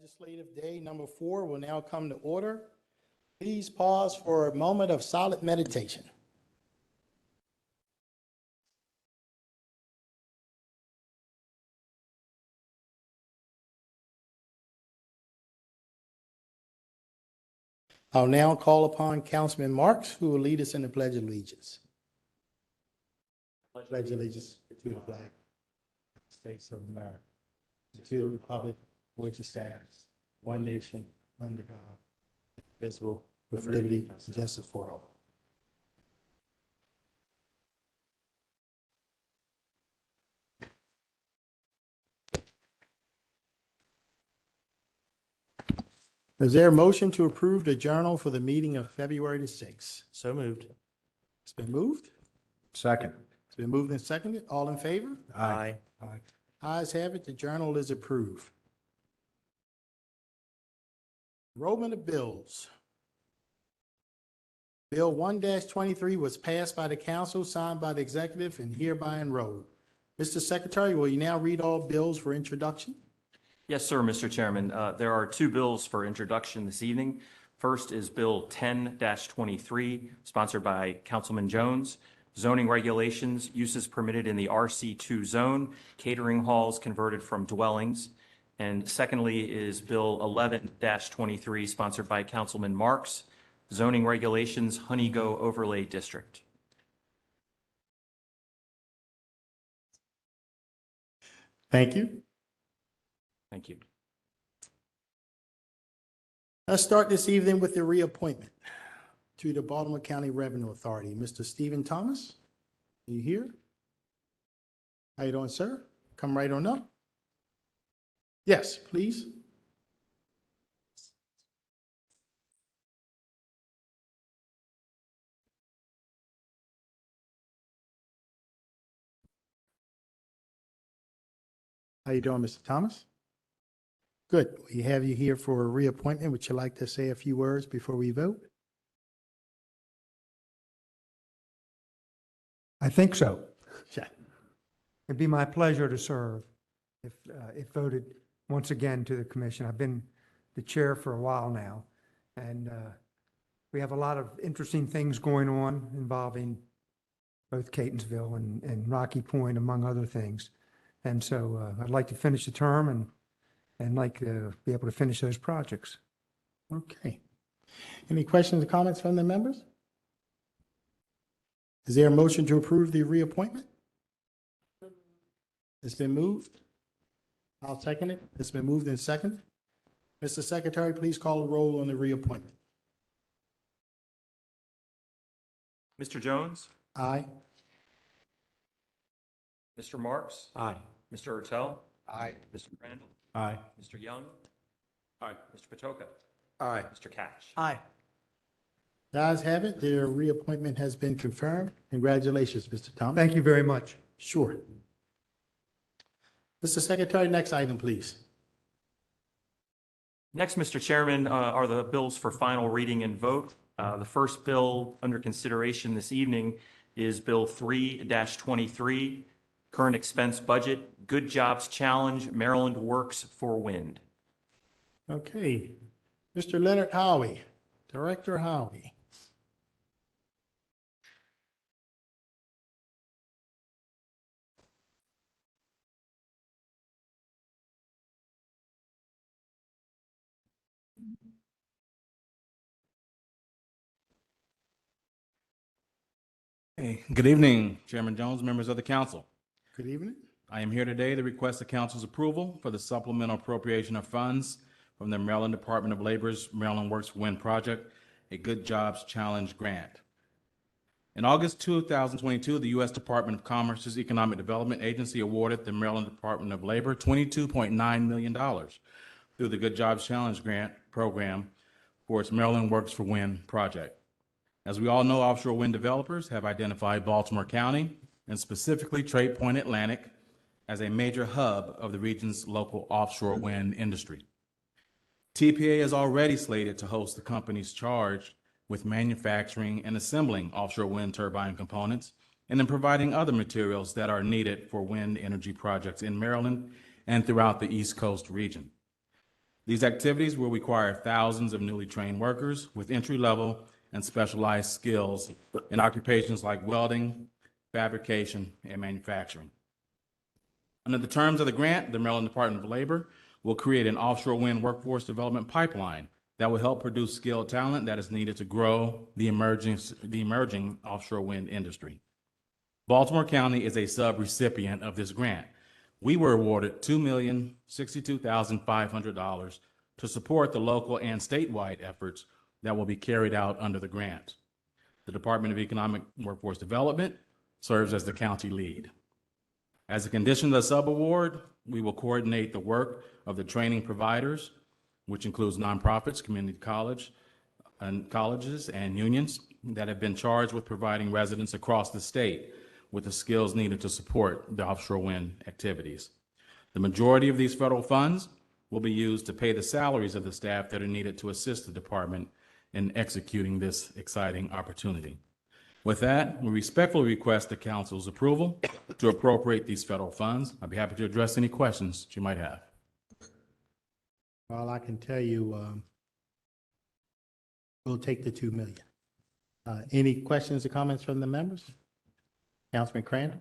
Legislative Day number 4 will now come to order. Please pause for a moment of silent meditation. I'll now call upon Councilman Marks, who will lead us in the Pledge of Allegiance. Pledge allegiance to the flag, States of America, to the republic which stands, one nation, under God, indivisible, with liberty and justice for all. Is there a motion to approve the journal for the meeting of February the 6th? So moved. It's been moved. Second. It's been moved and seconded. All in favor? Aye. Ayes have it. The journal is approved. Enrollment of bills. Bill 1-23 was passed by the council, signed by the executive, and hereby enrolled. Mr. Secretary, will you now read all bills for introduction? Yes, sir, Mr. Chairman. There are two bills for introduction this evening. First is Bill 10-23, sponsored by Councilman Jones. Zoning regulations, uses permitted in the RC2 zone, catering halls converted from dwellings. And secondly is Bill 11-23, sponsored by Councilman Marks. Zoning regulations, Honeygo Overlay District. Thank you. Thank you. Let's start this evening with the reappointment to the Baltimore County Revenue Authority. Mr. Stephen Thomas, are you here? How you doing, sir? Come right on up. Yes, please. How you doing, Mr. Thomas? Good. We have you here for a reappointment. Would you like to say a few words before we vote? I think so. Yeah. It'd be my pleasure to serve if voted once again to the commission. I've been the chair for a while now, and we have a lot of interesting things going on involving both Catonsville and Rocky Point, among other things. And so I'd like to finish the term and like to be able to finish those projects. Okay. Any questions or comments from the members? Is there a motion to approve the reappointment? It's been moved. I'll second it. It's been moved and seconded. Mr. Secretary, please call the roll on the reappointment. Mr. Jones? Aye. Mr. Marks? Aye. Mr. Ertel? Aye. Mr. Crandall? Aye. Mr. Young? Aye. Mr. Patoka? Aye. Mr. Cash? Aye. The ayes have it. Their reappointment has been confirmed. Congratulations, Mr. Thomas. Thank you very much. Sure. Mr. Secretary, next item, please. Next, Mr. Chairman, are the bills for final reading and vote. The first bill under consideration this evening is Bill 3-23, Current Expense Budget, Good Jobs Challenge, Maryland Works for Wind. Okay. Mr. Leonard Howie, Director Howie. Hey, good evening, Chairman Jones, members of the council. Good evening. I am here today to request the council's approval for the supplemental appropriation of funds from the Maryland Department of Labor's Maryland Works for Wind project, a Good Jobs Challenge grant. In August 2022, the U.S. Department of Commerce's Economic Development Agency awarded the Maryland Department of Labor $22.9 million through the Good Jobs Challenge grant program for its Maryland Works for Wind project. As we all know, offshore wind developers have identified Baltimore County, and specifically Trade Point Atlantic, as a major hub of the region's local offshore wind industry. TPA is already slated to host the companies charged with manufacturing and assembling offshore wind turbine components, and then providing other materials that are needed for wind energy projects in Maryland and throughout the East Coast region. These activities will require thousands of newly trained workers with entry-level and specialized skills in occupations like welding, fabrication, and manufacturing. Under the terms of the grant, the Maryland Department of Labor will create an offshore wind workforce development pipeline that will help produce skilled talent that is needed to grow the emerging offshore wind industry. Baltimore County is a sub-recipient of this grant. We were awarded $2,062,500 to support the local and statewide efforts that will be carried out under the grant. The Department of Economic Workforce Development serves as the county lead. As a condition of the subaward, we will coordinate the work of the training providers, which includes nonprofits, community colleges, and unions that have been charged with providing residents across the state with the skills needed to support the offshore wind activities. The majority of these federal funds will be used to pay the salaries of the staff that are needed to assist the department in executing this exciting opportunity. With that, we respectfully request the council's approval to appropriate these federal funds. I'd be happy to address any questions that you might have. Well, I can tell you, we'll take the 2 million. Any questions or comments from the members? Councilman Crandall?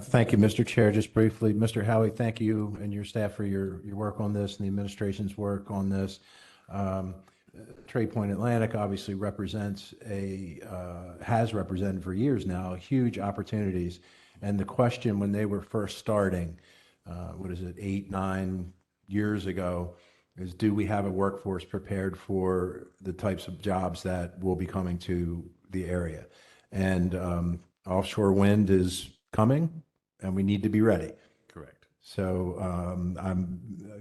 Thank you, Mr. Chair. Just briefly, Mr. Howie, thank you and your staff for your work on this and the administration's work on this. Trade Point Atlantic obviously represents has represented for years now, huge opportunities. And the question when they were first starting, 8, 9 years ago, is do we have a workforce prepared for the types of jobs that will be coming to the area? And offshore wind is coming and we need to be ready. Correct. So I'm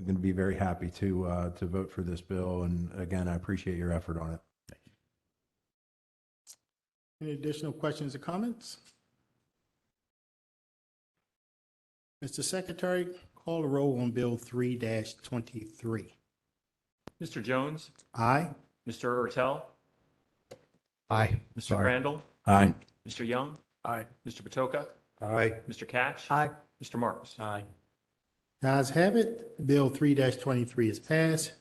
going to be very happy to vote for this bill. And again, I appreciate your effort on it. Any additional questions or comments? Mr. Secretary, call the roll on Bill 3-23. Mr. Jones, Aye. Mr. Ertel, Aye. Mr. Crandall, Aye. Mr. Young, Aye. Mr. Patoka, Aye. Mr. Cash. Aye. Mr. Marks. Aye. Ayes have it. Bill 3-23 is passed.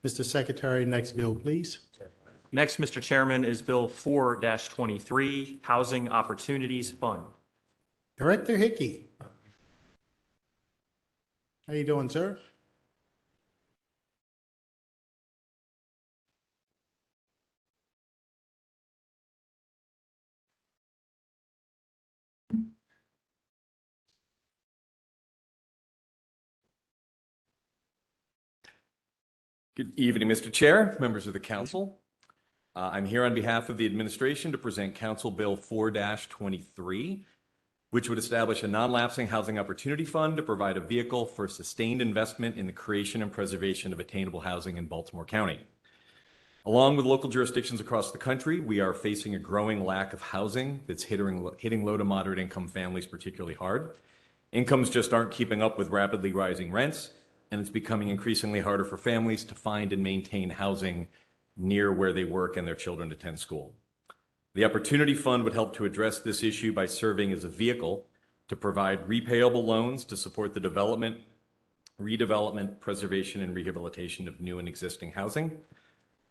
Mr. Secretary, next bill, please. Next, Mr. Chairman, is Bill 4-23, Housing Opportunities Fund. Director Hickey. How you doing, sir? Good evening, Mr. Chair, members of the council. I'm here on behalf of the administration to present Council Bill 4-23, which would establish a non-lapsing housing opportunity fund to provide a vehicle for sustained investment in the creation and preservation of attainable housing in Baltimore County. Along with local jurisdictions across the country, we are facing a growing lack of housing that's hitting low to moderate income families particularly hard. Incomes just aren't keeping up with rapidly rising rents, and it's becoming increasingly harder for families to find and maintain housing near where they work and their children attend school. The Opportunity Fund would help to address this issue by serving as a vehicle to provide repayable loans to support the development, redevelopment, preservation, and rehabilitation of new and existing housing,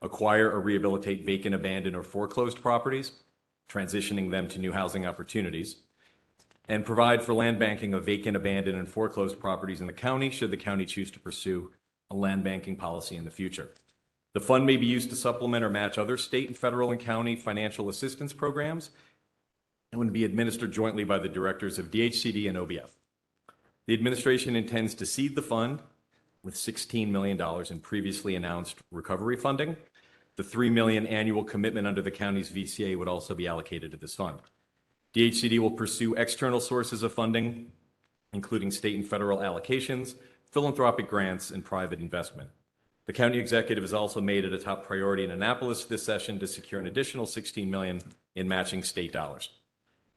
acquire or rehabilitate vacant, abandoned, or foreclosed properties, transitioning them to new housing opportunities, and provide for land banking of vacant, abandoned, and foreclosed properties in the county should the county choose to pursue a land banking policy in the future. The fund may be used to supplement or match other state and federal and county financial assistance programs and would be administered jointly by the directors of DHCD and OBF. The administration intends to seed the fund with $16 million in previously announced recovery funding. The $3 million annual commitment under the county's VCA would also be allocated to this fund. DHCD will pursue external sources of funding, including state and federal allocations, philanthropic grants, and private investment. The county executive has also made it a top priority in Annapolis this session to secure an additional $16 million in matching state dollars.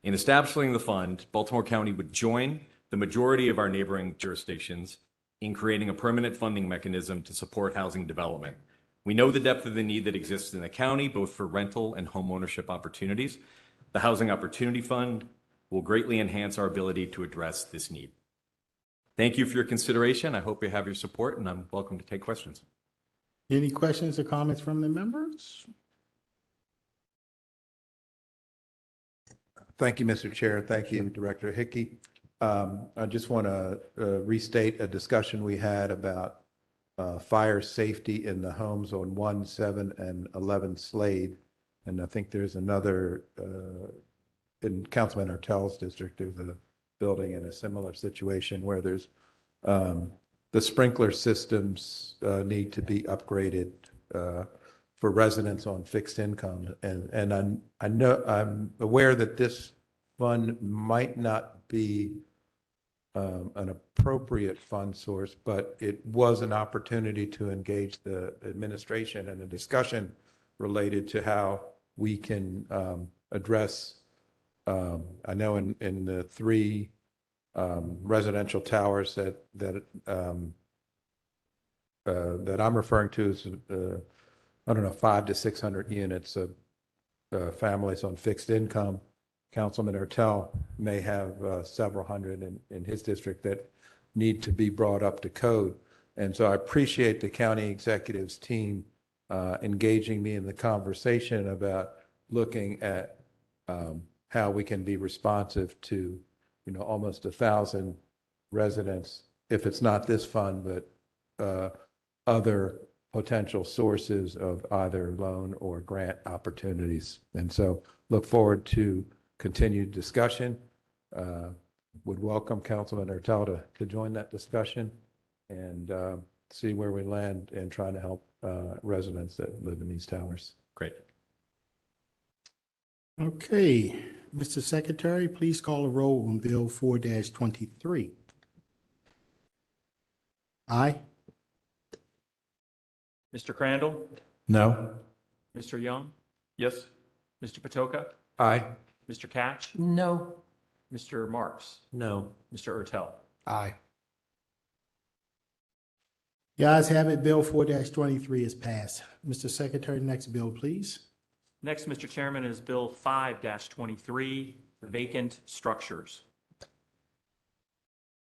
In establishing the fund, Baltimore County would join the majority of our neighboring jurisdictions in creating a permanent funding mechanism to support housing development. We know the depth of the need that exists in the county, both for rental and home ownership opportunities. The Housing Opportunity Fund will greatly enhance our ability to address this need. Thank you for your consideration. I hope you have your support, and I'm welcome to take questions. Any questions or comments from the members? Thank you, Mr. Chair. Thank you, Director Hickey. I just want to restate a discussion we had about fire safety in the homes on 1, 7, and 11 Slade. And I think there's another, in Councilman Artel's district, there's a building in a similar situation where there's, the sprinkler systems need to be upgraded for residents on fixed income. And I know, I'm aware that this fund might not be an appropriate fund source, but it was an opportunity to engage the administration in a discussion related to how we can address, I know in the 3 residential towers that I'm referring to is, I don't know, 500 to 600 units of families on fixed income. Councilman Ertel may have several hundred in his district that need to be brought up to code. And so I appreciate the county executives team engaging me in the conversation about looking at how we can be responsive to, almost 1,000 residents, if it's not this fund, but other potential sources of either loan or grant opportunities. And so look forward to continued discussion. Would welcome Councilman Ertel to join that discussion and see where we land in trying to help residents that live in these towers. Great. Okay, Mr. Secretary, please call a roll on Bill 4-23. Aye. Mr. Crandall, No? Mr. Young, Yes. Mr. Patoka, Aye. Mr. Catch, No. Mr. Marks, No. Mr. Ertel. Aye. The ayes have it, Bill 4-23 is passed. Mr. Secretary, next bill, please. Next, Mr. Chairman, is Bill 5-23, vacant structures.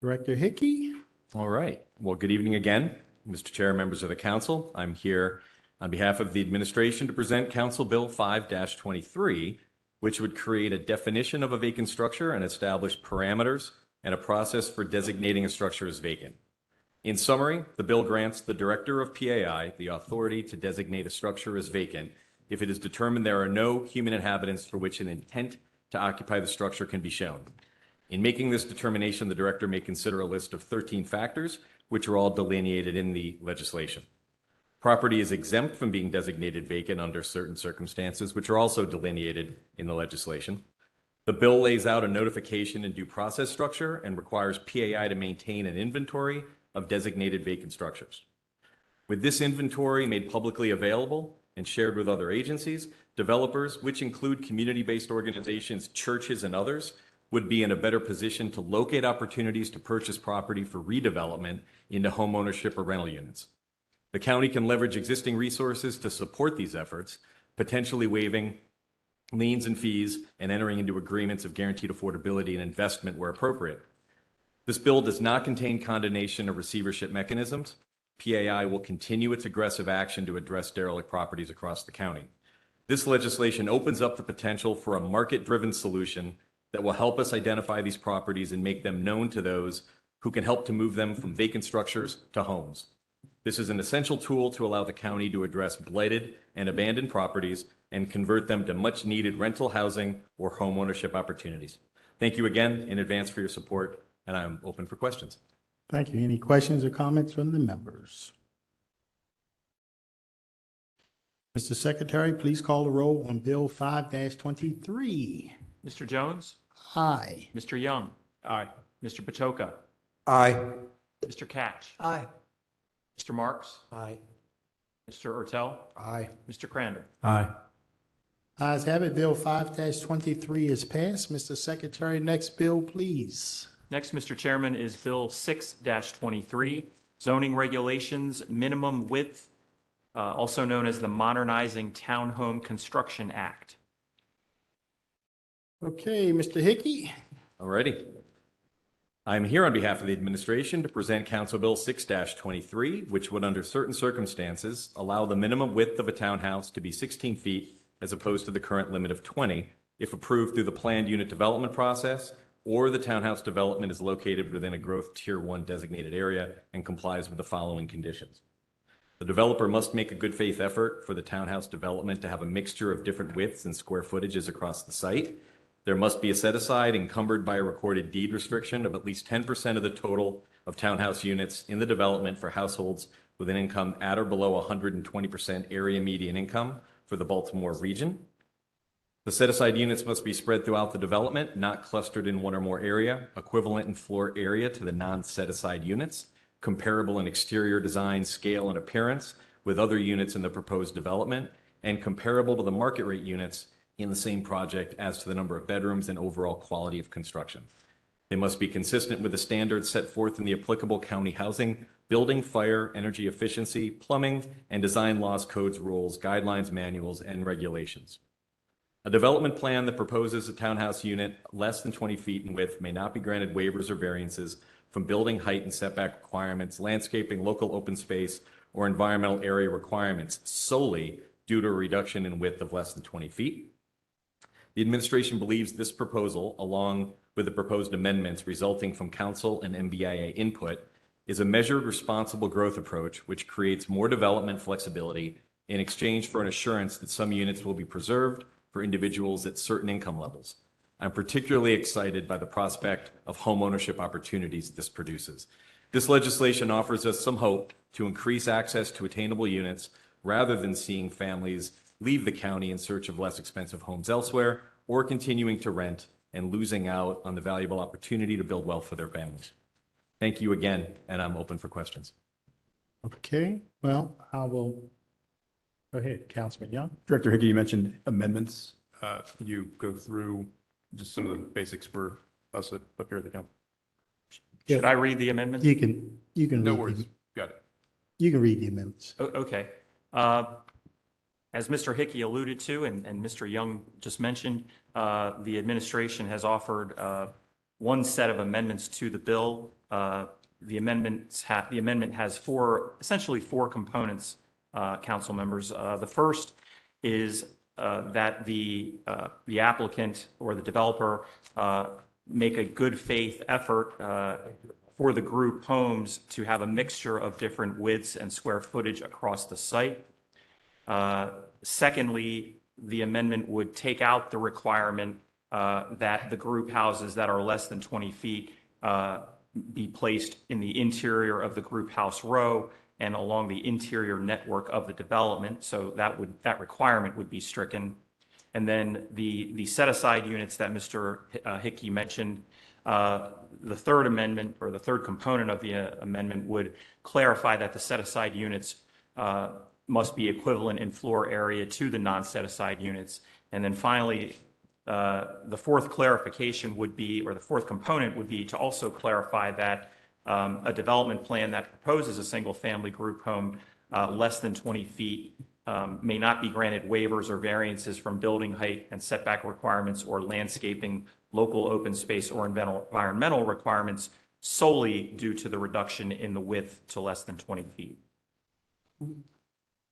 Director Hickey? All right. Well, good evening again, Mr. Chair, members of the council. I'm here on behalf of the administration to present Council Bill 5-23, which would create a definition of a vacant structure and establish parameters and a process for designating a structure as vacant. In summary, the bill grants the director of PAI the authority to designate a structure as vacant if it is determined there are no human inhabitants for which an intent to occupy the structure can be shown. In making this determination, the director may consider a list of 13 factors, which are all delineated in the legislation. Property is exempt from being designated vacant under certain circumstances, which are also delineated in the legislation. The bill lays out a notification and due process structure and requires PAI to maintain an inventory of designated vacant structures. With this inventory made publicly available and shared with other agencies, developers, which include community-based organizations, churches, and others, would be in a better position to locate opportunities to purchase property for redevelopment into homeownership or rental units. The county can leverage existing resources to support these efforts, potentially waiving liens and fees and entering into agreements of guaranteed affordability and investment where appropriate. This bill does not contain condemnation or receivership mechanisms. PAI will continue its aggressive action to address derelict properties across the county. This legislation opens up the potential for a market-driven solution that will help us identify these properties and make them known to those who can help to move them from vacant structures to homes. This is an essential tool to allow the county to address blighted and abandoned properties and convert them to much-needed rental housing or homeownership opportunities. Thank you again in advance for your support, and I'm open for questions. Thank you. Any questions or comments from the members? Mr. Secretary, please call the roll on Bill 5-23. Mr. Jones, Aye. Mr. Young. Aye. Mr. Patoka, Aye. Mr. Catch, Aye. Mr. Marks, Aye. Mr. Ertel, Aye. Mr. Crandall. Aye. Ayes have it, Bill 5-23 is passed. Mr. Secretary, next bill, please. Next, Mr. Chairman, is Bill 6-23, zoning regulations, minimum width, also known as the Modernizing Townhome Construction Act. Okay, Mr. Hickey? All righty. I'm here on behalf of the administration to present Council Bill 6-23, which would, under certain circumstances, allow the minimum width of a townhouse to be 16 feet as opposed to the current limit of 20, if approved through the planned unit development process, or the townhouse development is located within a growth Tier 1 designated area and complies with the following conditions. The developer must make a good faith effort for the townhouse development to have a mixture of different widths and square footages across the site. There must be a set aside encumbered by a recorded deed restriction of at least 10% of the total of townhouse units in the development for households with an income at or below 120% area median income for the Baltimore region. The set aside units must be spread throughout the development, not clustered in one or more area, equivalent in floor area to the non-set aside units, comparable in exterior design, scale, and appearance with other units in the proposed development, and comparable to the market rate units in the same project as to the number of bedrooms and overall quality of construction. They must be consistent with the standards set forth in the applicable county housing, building, fire, energy efficiency, plumbing, and design laws, codes, rules, guidelines, manuals, and regulations. A development plan that proposes a townhouse unit less than 20 feet in width may not be granted waivers or variances from building height and setback requirements, landscaping, local open space, or environmental area requirements solely due to a reduction in width of less than 20 feet. The administration believes this proposal, along with the proposed amendments resulting from council and MBIA input, is a measured, responsible growth approach which creates more development flexibility in exchange for an assurance that some units will be preserved for individuals at certain income levels. I'm particularly excited by the prospect of homeownership opportunities this produces. This legislation offers us some hope to increase access to attainable units rather than seeing families leave the county in search of less expensive homes elsewhere, or continuing to rent and losing out on the valuable opportunity to build wealth for their families. Thank you again, and I'm open for questions. Okay, well, I will, go ahead, Councilman Young. Director Hickey, you mentioned amendments. Could you go through just some of the basics for us up here at the council? Should I read the amendment? You can No read, worries. Got it. you can read the amendments. Okay. As Mr. Hickey alluded to and Mr. Young just mentioned, the administration has offered one set of amendments to the bill. The amendment has essentially four components, council members. The first is that the applicant or the developer make a good faith effort for the group homes to have a mixture of different widths and square footage across the site. Secondly, the amendment would take out the requirement that the group houses that are less than 20 feet be placed in the interior of the group house row and along the interior network of the development. So that requirement would be stricken. And then the set aside units that Mr. Hickey mentioned, the third amendment or the third component of the amendment would clarify that the set aside units must be equivalent in floor area to the non-set aside units. And then finally, the fourth clarification would be, or the fourth component would be to also clarify that a development plan that proposes a single family group home less than 20 feet may not be granted waivers or variances from building height and setback requirements or landscaping, local open space, or environmental requirements solely due to the reduction in the width to less than 20 feet.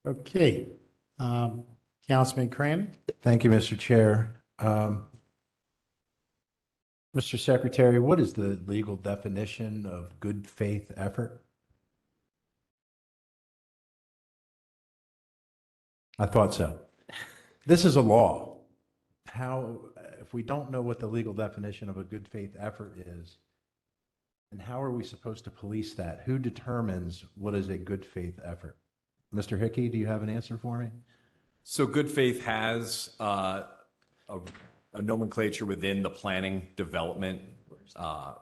Okay, Councilman Cran. Thank you, Mr. Chair. Mr. Secretary, what is the legal definition of good faith effort? I thought so. This is a law. How, if we don't know what the legal definition of a good faith effort is, and how are we supposed to police that? Who determines what is a good faith effort? Mr. Hickey, do you have an answer for me? So good faith has a nomenclature within the planning development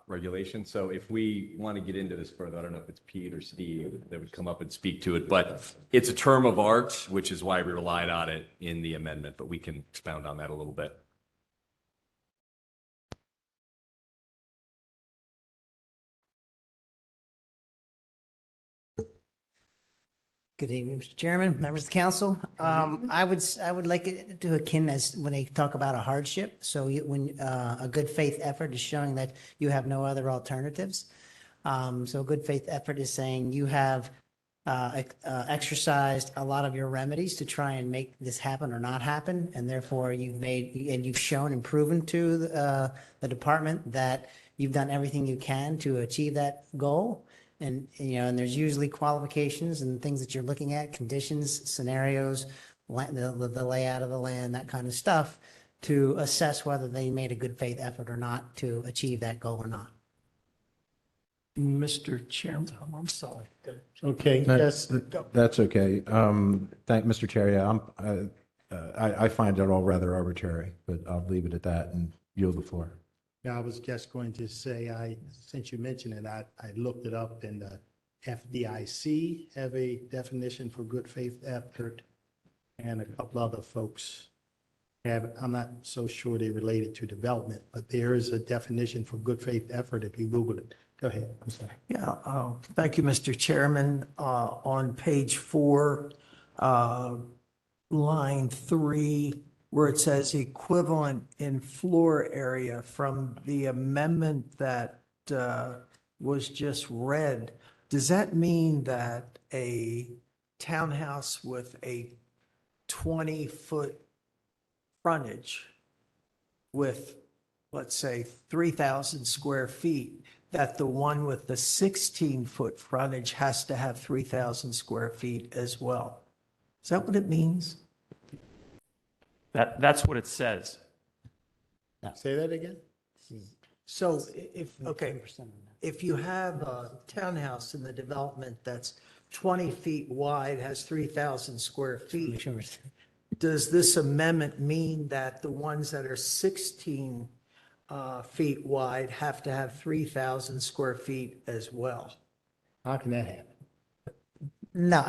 regulation. So if we want to get into this further, I don't know if it's Pete or Steve that would come up and speak to it, but it's a term of art, which is why we relied on it in the amendment, but we can expound on that a little bit. Good evening, Mr. Chairman, members of the council. I would like it to akin as when they talk about a hardship. So when a good faith effort is showing that you have no other alternatives. So a good faith effort is saying you have exercised a lot of your remedies to try and make this happen or not happen. And therefore you've shown and proven to the department that you've done everything you can to achieve that goal. And, and there's usually qualifications and things that you're looking at, conditions, scenarios, the layout of the land, that kind of stuff, to assess whether they made a good faith effort or not to achieve that goal or not. Mr. Chairman, I'm sorry. Okay, yes, That's okay. Thank, Mr. Chair, yeah, I find it all rather arbitrary, but I'll leave it at that and yield the floor. yeah, I was just going to say, since you mentioned it, I looked it up and the FDIC have a definition for good faith effort, and a couple other folks have, I'm not so sure they related to development, but there is a definition for good faith effort if you Google it. Go ahead, I'm sorry. Yeah, thank you, Mr. Chairman. On page 4, line 3, where it says equivalent in floor area from the amendment that was just read, does that mean that a townhouse with a 20-foot frontage with, let's say, 3,000 square feet, that the one with the 16-foot frontage has to have 3,000 square feet as well? Is that what it means? That's what it says. Say that again? So if you have a townhouse in the development that's 20 feet wide, has 3,000 square feet, does this amendment mean that the ones that are 16 feet wide have to have 3,000 square feet as well? How can that happen? No,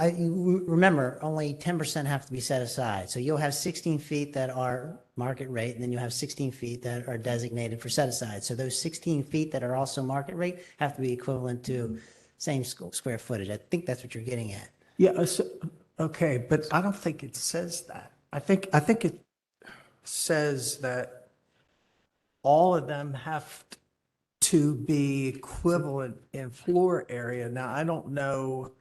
remember, only 10% have to be set aside. So you'll have 16 feet that are market rate, and then you have 16 feet that are designated for set aside. So those 16 feet that are also market rate have to be equivalent to same square footage. I think that's what you're getting at. Yeah, okay, but I don't think it says that. I think it says that all of them have to be equivalent in floor area. Now, I don't know,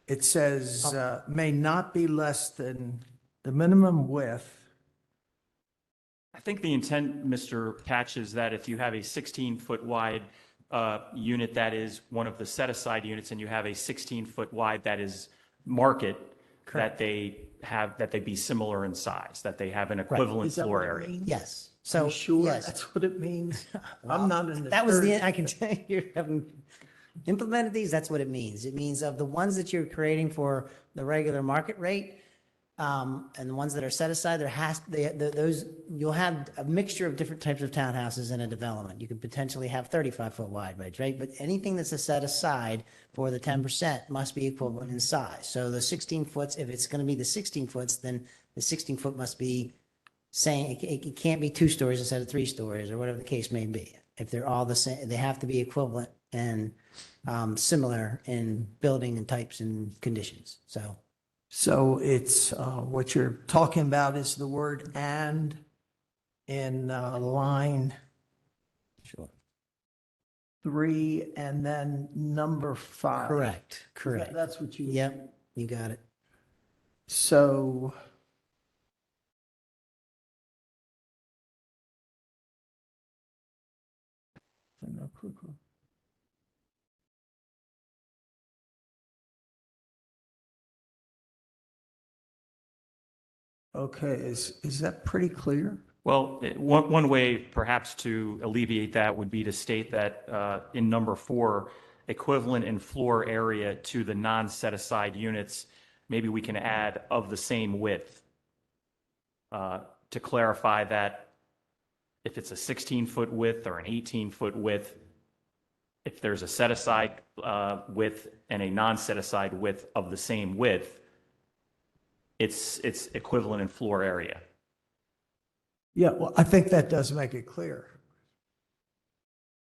it says may not be less than the minimum width. I think the intent, Mr. Patch, is that if you have a 16-foot wide unit that is one of the set-aside units, and you have a 16-foot wide that is market, that they be similar in size, that they have an equivalent Is that floor what it area. means? Yes. Are So you sure yes. that's what it means? I'm not an That was attorney. I can tell you, you haven't implemented these, that's what it means. It means of the ones that you're creating for the regular market rate, and the ones that are set aside, you'll have a mixture of different types of townhouses in a development. You could potentially have 35-foot wide roads, right? But anything that's a set aside for the 10% must be equivalent in size. So the 16 foots, if it's going to be the 16 foots, then the 16 foot must be saying it can't be 2 stories instead of 3 stories, or whatever the case may be. If they're all the same, they have to be equivalent and similar in building and types and conditions. So it's, what you're talking about is the word "and" in line Sure. 3 and then number 5. Correct. That's what you. Yep, you got it. So. Okay, is that pretty clear? Well, one way perhaps to alleviate that would be to state that in number 4, equivalent in floor area to the non-set-aside units, maybe we can add of the same width to clarify that if it's a 16-foot width or an 18-foot width, if there's a set-aside width and a non-set-aside width of the same width, it's equivalent in floor area. Yeah, well, I think that does make it clear.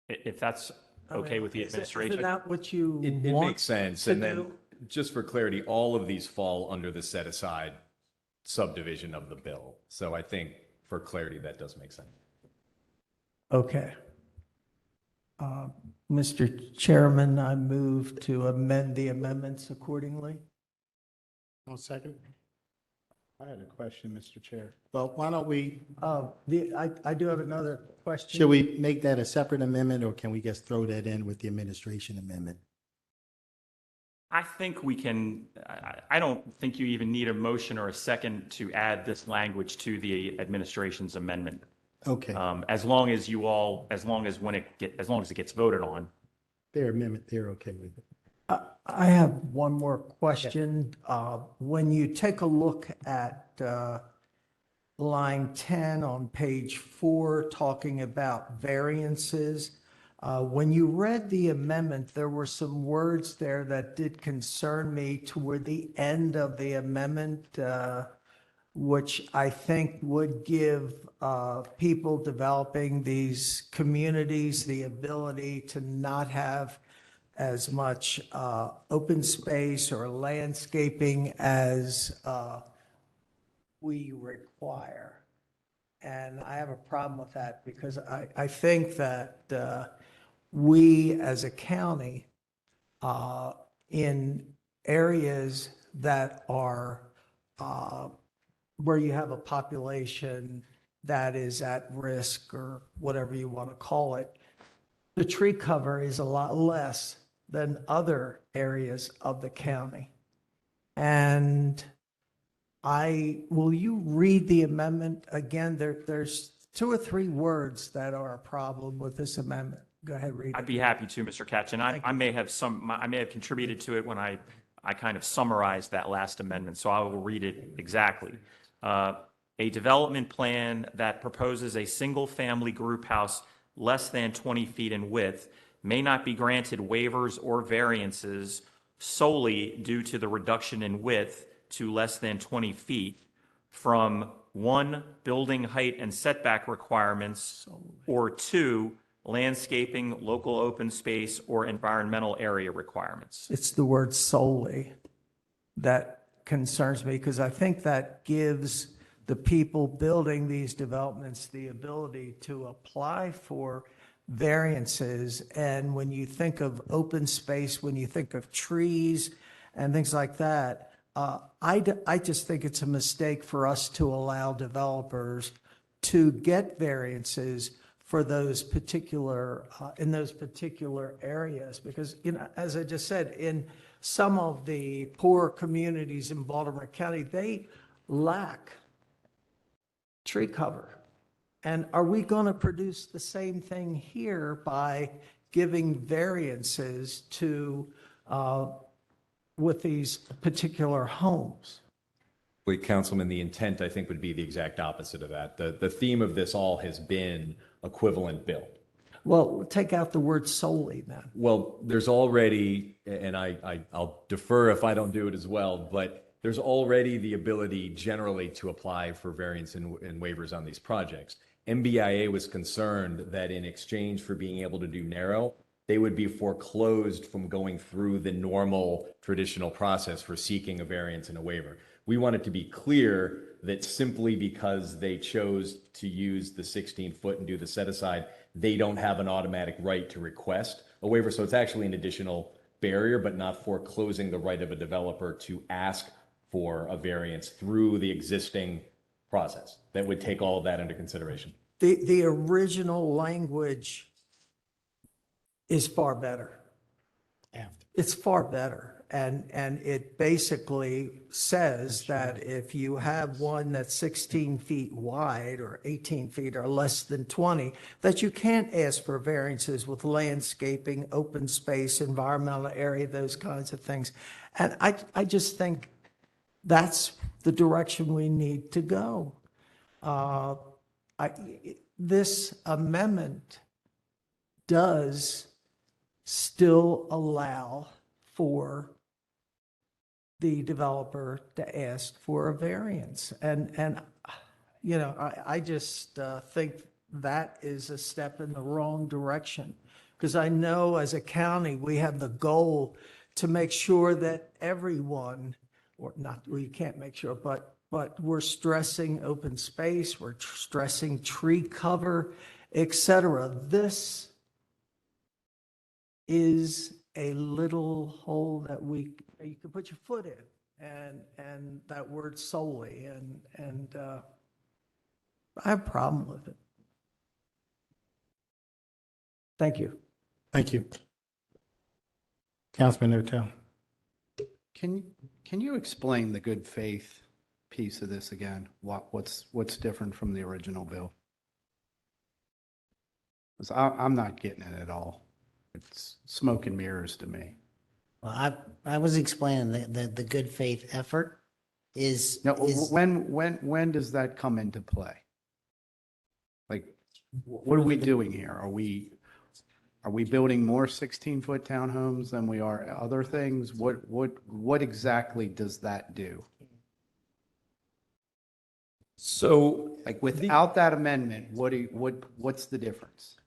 If that's okay with the Isn't administration. that what you It want makes sense. to And then do? just for clarity, all of these fall under the set-aside subdivision of the bill. So I think for clarity, that does make sense. Okay. Mr. Chairman, I move to amend the amendments accordingly. 1 second. I had a question, Mr. Chair. Well, why don't we, I do have another question. should we make that a separate amendment, or can we just throw that in with the administration amendment? I think we can, I don't think you even need a motion or a second to add this language to the administration's amendment. Okay, As long as you all, as long as it gets voted on. their amendment, they're okay with it. I have one more question. When you take a look at line 10 on page 4, talking about variances, when you read the amendment, there were some words there that did concern me toward the end of the amendment, which I think would give people developing these communities the ability to not have as much open space or landscaping as we require. And I have a problem with that because I think that we as a county, in areas that are where you have a population that is at risk or whatever you want to call it, the tree cover is a lot less than other areas of the county. And will you read the amendment again? There's 2 or 3 words that are a problem with this amendment. Go ahead, read I'd it. be happy to, Mr. Ketchin. I may have contributed to it when I kind of summarized that last amendment, so I will read it exactly. A development plan that proposes a single-family group house less than 20 feet in width may not be granted waivers or variances solely due to the reduction in width to less than 20 feet from 1, building height and setback requirements, or 2, landscaping, local open space, or environmental area requirements. It's the word solely that concerns me because I think that gives the people building these developments the ability to apply for variances. And when you think of open space, when you think of trees and things like that, I just think it's a mistake for us to allow developers to get variances for those particular, in those particular areas. Because, as I just said, in some of the poor communities in Baltimore County, they lack tree cover. And are we going to produce the same thing here by giving variances to, with these particular homes? Wait, Councilman, the intent, I think, would be the exact opposite of that. The theme of this all has been equivalent bill. Well, take out the word solely then. Well, there's already, and I'll defer if I don't do it as well, but there's already the ability generally to apply for variance and waivers on these projects. MBIA was concerned that in exchange for being able to do narrow, they would be foreclosed from going through the normal traditional process for seeking a variance and a waiver. We wanted to be clear that simply because they chose to use the 16-foot and do the set aside, they don't have an automatic right to request a waiver. So it's actually an additional barrier, but not foreclosing the right of a developer to ask for a variance through the existing process. That would take all of that into consideration. The original language is far better. It's far better. And it basically says that if you have one that's 16 feet wide or 18 feet or less than 20, that you can't ask for variances with landscaping, open space, environmental area, those kinds of things. And I just think that's the direction we need to go. This amendment does still allow for the developer to ask for a variance. And I just think that is a step in the wrong direction. Because I know as a county, we have the goal to make sure that everyone, or not, well, you can't make sure, but we're stressing open space, we're stressing tree cover, et cetera. This is a little hole that you can put your foot in, and that word solely, and I have a problem with it. Thank you. Thank you. Councilman Otel. Can you explain the good faith piece of this again? What's different from the original bill? 'Cause I'm not getting it at all. It's smoke and mirrors to me. Well, I was explaining the good faith effort is. Now, is- when does that come into play? Like, what are we doing here? Are we building more 16-foot townhomes than we are other things? What exactly does that do? So, Like, without that amendment, what's the difference?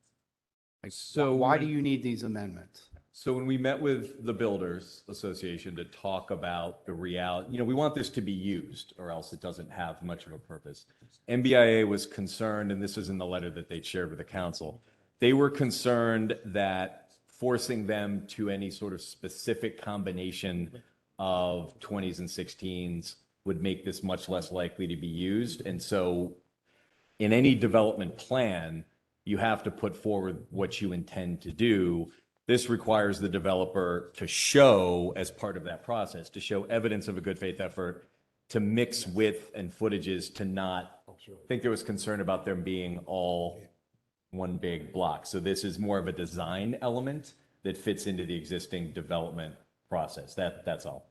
Like, So why do when- you need these amendments? so when we met with the Builders Association to talk about the reality, we want this to be used or else it doesn't have much of a purpose. MBIA was concerned, and this is in the letter that they shared with the council. They were concerned that forcing them to any sort of specific combination of 20s and 16s would make this much less likely to be used. And so in any development plan, you have to put forward what you intend to do. This requires the developer to show, as part of that process, to show evidence of a good faith effort, to mix width and footages, to not, I think there was concern about them being all one big block. So this is more of a design element that fits into the existing development process. That's all.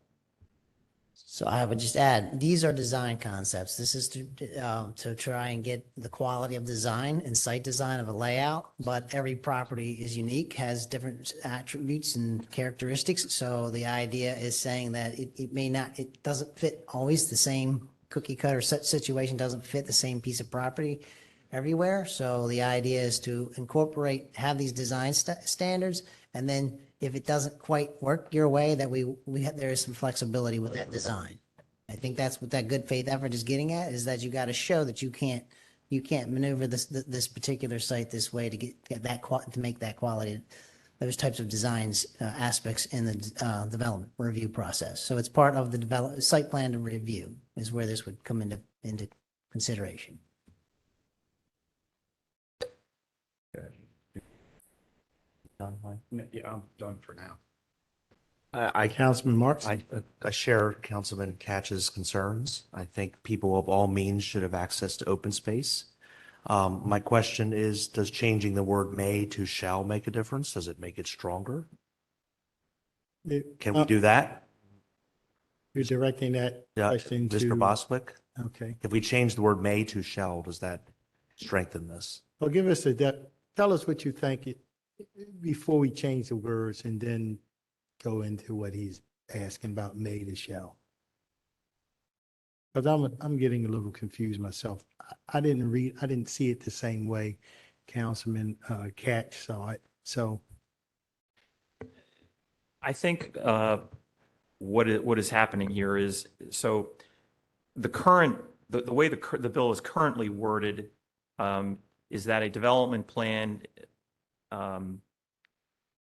So I would just add, these are design concepts. This is to try and get the quality of design and site design of a layout, but every property is unique, has different attributes and characteristics. So the idea is saying that it doesn't fit always the same cookie cutter situation, doesn't fit the same piece of property everywhere. So the idea is to have these design standards, and then if it doesn't quite work your way, that there is some flexibility with that design. I think that's what that good faith effort is getting at, is that you got to show that you can't maneuver this particular site this way to get that to make that quality, those types of designs aspects in the development review process. So it's part of the site plan review is where this would come into consideration. Yeah, I'm done for now. Councilman Marks. I share Councilman Catch's concerns. I think people of all means should have access to open space. My question is, does changing the word may to shall make a difference? Does it make it stronger? Can we do that? You're directing that Yeah, question to. Mr. Boswick? Okay. If we change the word may to shall, does that strengthen this? Well, give us tell us what you think before we change the words and then go into what he's asking about may to shall. Because I'm getting a little confused myself. I didn't see it the same way Councilman Catch saw it. So I think what is happening here is, so the way the bill is currently worded is that a development plan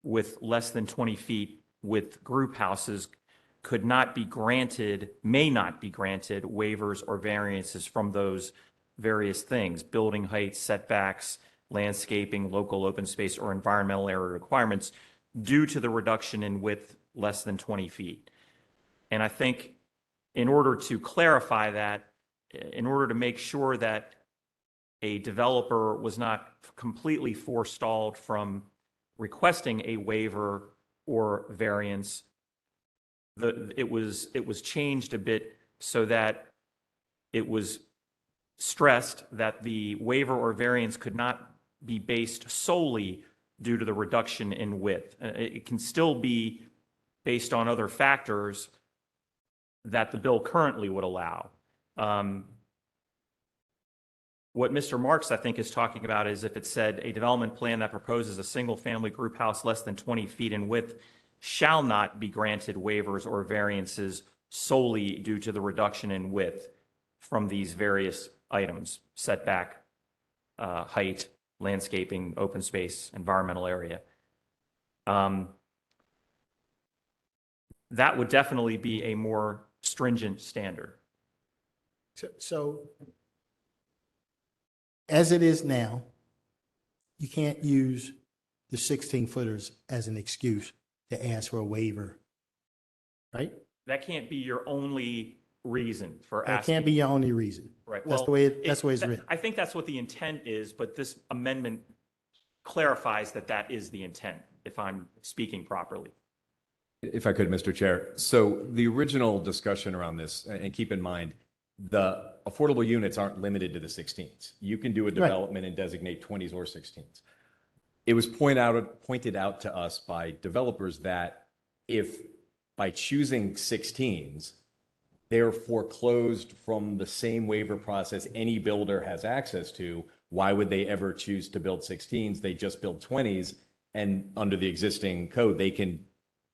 with less than 20 feet with group houses may not be granted waivers or variances from those various things: building heights, setbacks, landscaping, local open space, or environmental area requirements, due to the reduction in width less than 20 feet. And I think in order to clarify that, in order to make sure that a developer was not completely forestalled from requesting a waiver or variance, it was changed a bit so that it was stressed that the waiver or variance could not be based solely due to the reduction in width. It can still be based on other factors that the bill currently would allow. What Mr. Marks, I think, is talking about is if it said a development plan that proposes a single-family group house less than 20 feet in width shall not be granted waivers or variances solely due to the reduction in width from these various items: setback, height, landscaping, open space, environmental area. That would definitely be a more stringent standard. So as it is now, you can't use the 16 footers as an excuse to ask for a waiver, right? That can't be your only reason for That asking. can't be your only reason. Right. That's Well, the way, that's the way it's that- written. I think that's what the intent is, but this amendment clarifies that that is the intent, if I'm speaking properly. If I could, Mr. Chair. So the original discussion around this, and keep in mind, the affordable units aren't limited to the 16s. You can do a development and designate 20s or 16s. It was pointed out to us by developers that if by choosing 16s, they're foreclosed from the same waiver process any builder has access to, why would they ever choose to build 16s? They just build 20s, and under the existing code, they can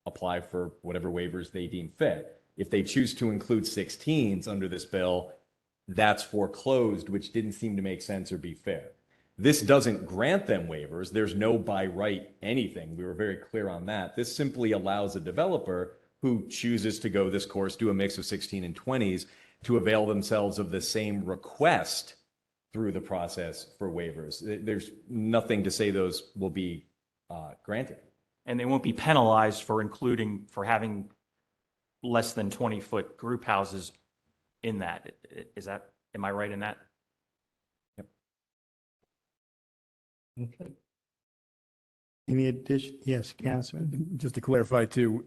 apply for whatever waivers they deem fit. If they choose to include 16s under this bill, that's foreclosed, which didn't seem to make sense or be fair. This doesn't grant them waivers. There's no by right anything. We were very clear on that. This simply allows a developer who chooses to go this course, do a mix of 16 and 20s, to avail themselves of the same request through the process for waivers. There's nothing to say those will be granted. And they won't be penalized for having less than 20-foot group houses in that. Am I right in that? Any addition? Yes, Councilman. Just to clarify too,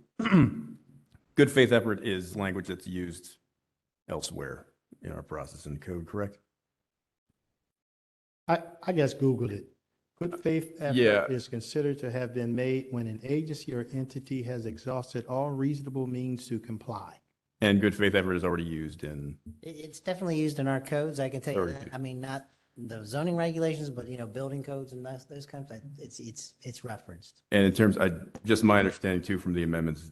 good faith effort is language that's used elsewhere in our process and code, correct? I guess Googled it. Good faith Yeah. effort is considered to have been made when an agency or entity has exhausted all reasonable means to comply. And good faith effort is already used in, It's definitely used in our codes, I can tell you Already that. used. I mean, not the zoning regulations, but, building codes and those kinds of, it's referenced. and in terms, just my understanding too from the amendments,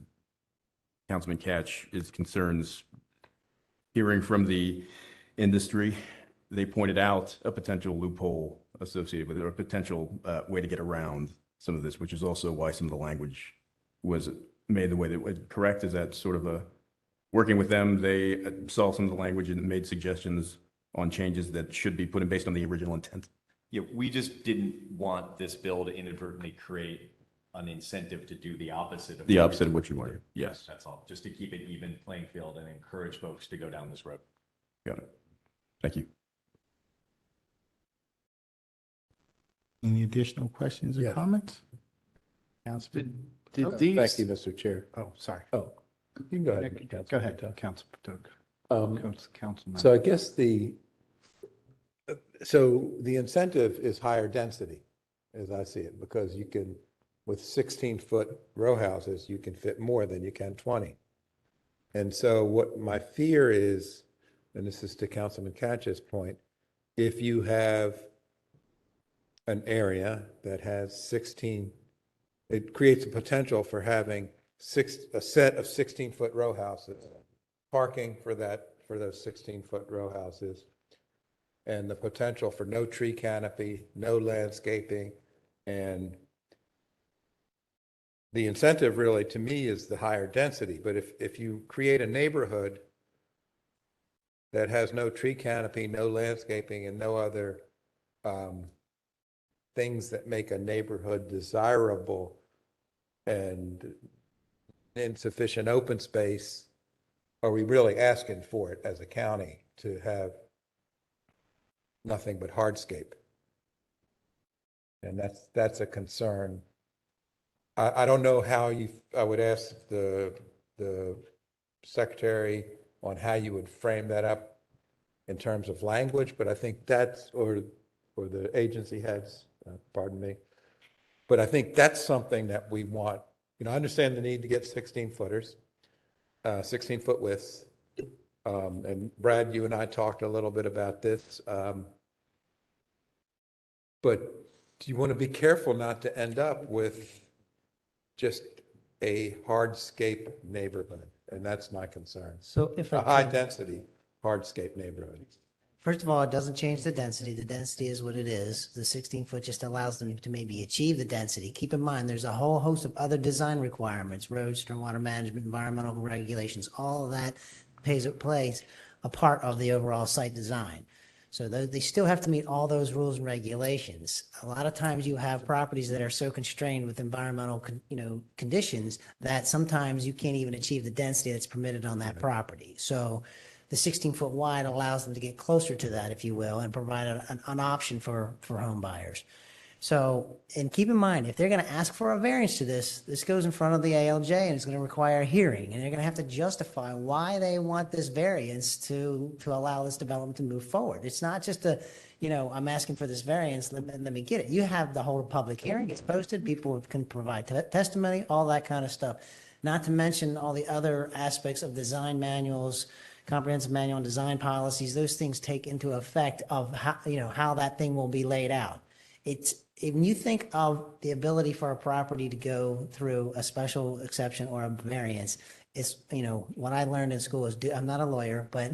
Councilman Catch, is concerns hearing from the industry. They pointed out a potential loophole associated with it, or a potential way to get around some of this, which is also why some of the language was made the way that it was. Correct? Is that sort of working with them, they saw some of the language and made suggestions on changes that should be put in based on the original intent? Yeah, we just didn't want this bill to inadvertently create an incentive to do the opposite of. The opposite of what you wanted. Yes. That's all, just to keep it even playing field and encourage folks to go down this road. Got it. Thank you. Any additional questions or Yes. comments? Councilman? Thank you, Mr. Chair. Oh, sorry. Oh, you can go ahead. Go ahead, Councilman Paduch. Councilman. So I guess the incentive is higher density, as I see it, because you can, with 16-foot row houses, you can fit more than you can 20. And so what my fear is, and this is to Councilman Catch's point, if you have an area that has 16, it creates a potential for having a set of 16-foot row houses, parking for those 16-foot row houses, and the potential for no tree canopy, no landscaping, and the incentive really to me is the higher density. But if you create a neighborhood that has no tree canopy, no landscaping, and no other things that make a neighborhood desirable and insufficient open space, are we really asking for it as a county to have nothing but hardscape? And that's a concern. I don't know how I would ask the secretary on how you would frame that up in terms of language, but I think that's, or the agency heads, pardon me. But I think that's something that we want. I understand the need to get 16 footers, 16-foot widths. And Brad, you and I talked a little bit about this. But you want to be careful not to end up with just a hardscape neighborhood, and that's my concern. So if A I could- high-density hardscape neighborhood. First of all, it doesn't change the density. The density is what it is. The 16-foot just allows them to maybe achieve the density. Keep in mind, there's a whole host of other design requirements, roads, stormwater management, environmental regulations, all of that plays a part of the overall site design. So they still have to meet all those rules and regulations. A lot of times you have properties that are so constrained with environmental, conditions that sometimes you can't even achieve the density that's permitted on that property. So the 16-foot wide allows them to get closer to that, if you will, and provide an option for home buyers. So, and keep in mind, if they're going to ask for a variance to this goes in front of the ALJ and it's going to require a hearing, and they're going to have to justify why they want this variance to allow this development to move forward. It's not just I'm asking for this variance, let me get it. You have the whole public hearing, it's posted, people can provide testimony, all that kind of stuff. Not to mention all the other aspects of design manuals, comprehensive manual and design policies, those things take into effect of how that thing will be laid out. When you think of the ability for a property to go through a special exception or a variance, it's, what I learned in school is, I'm not a lawyer, but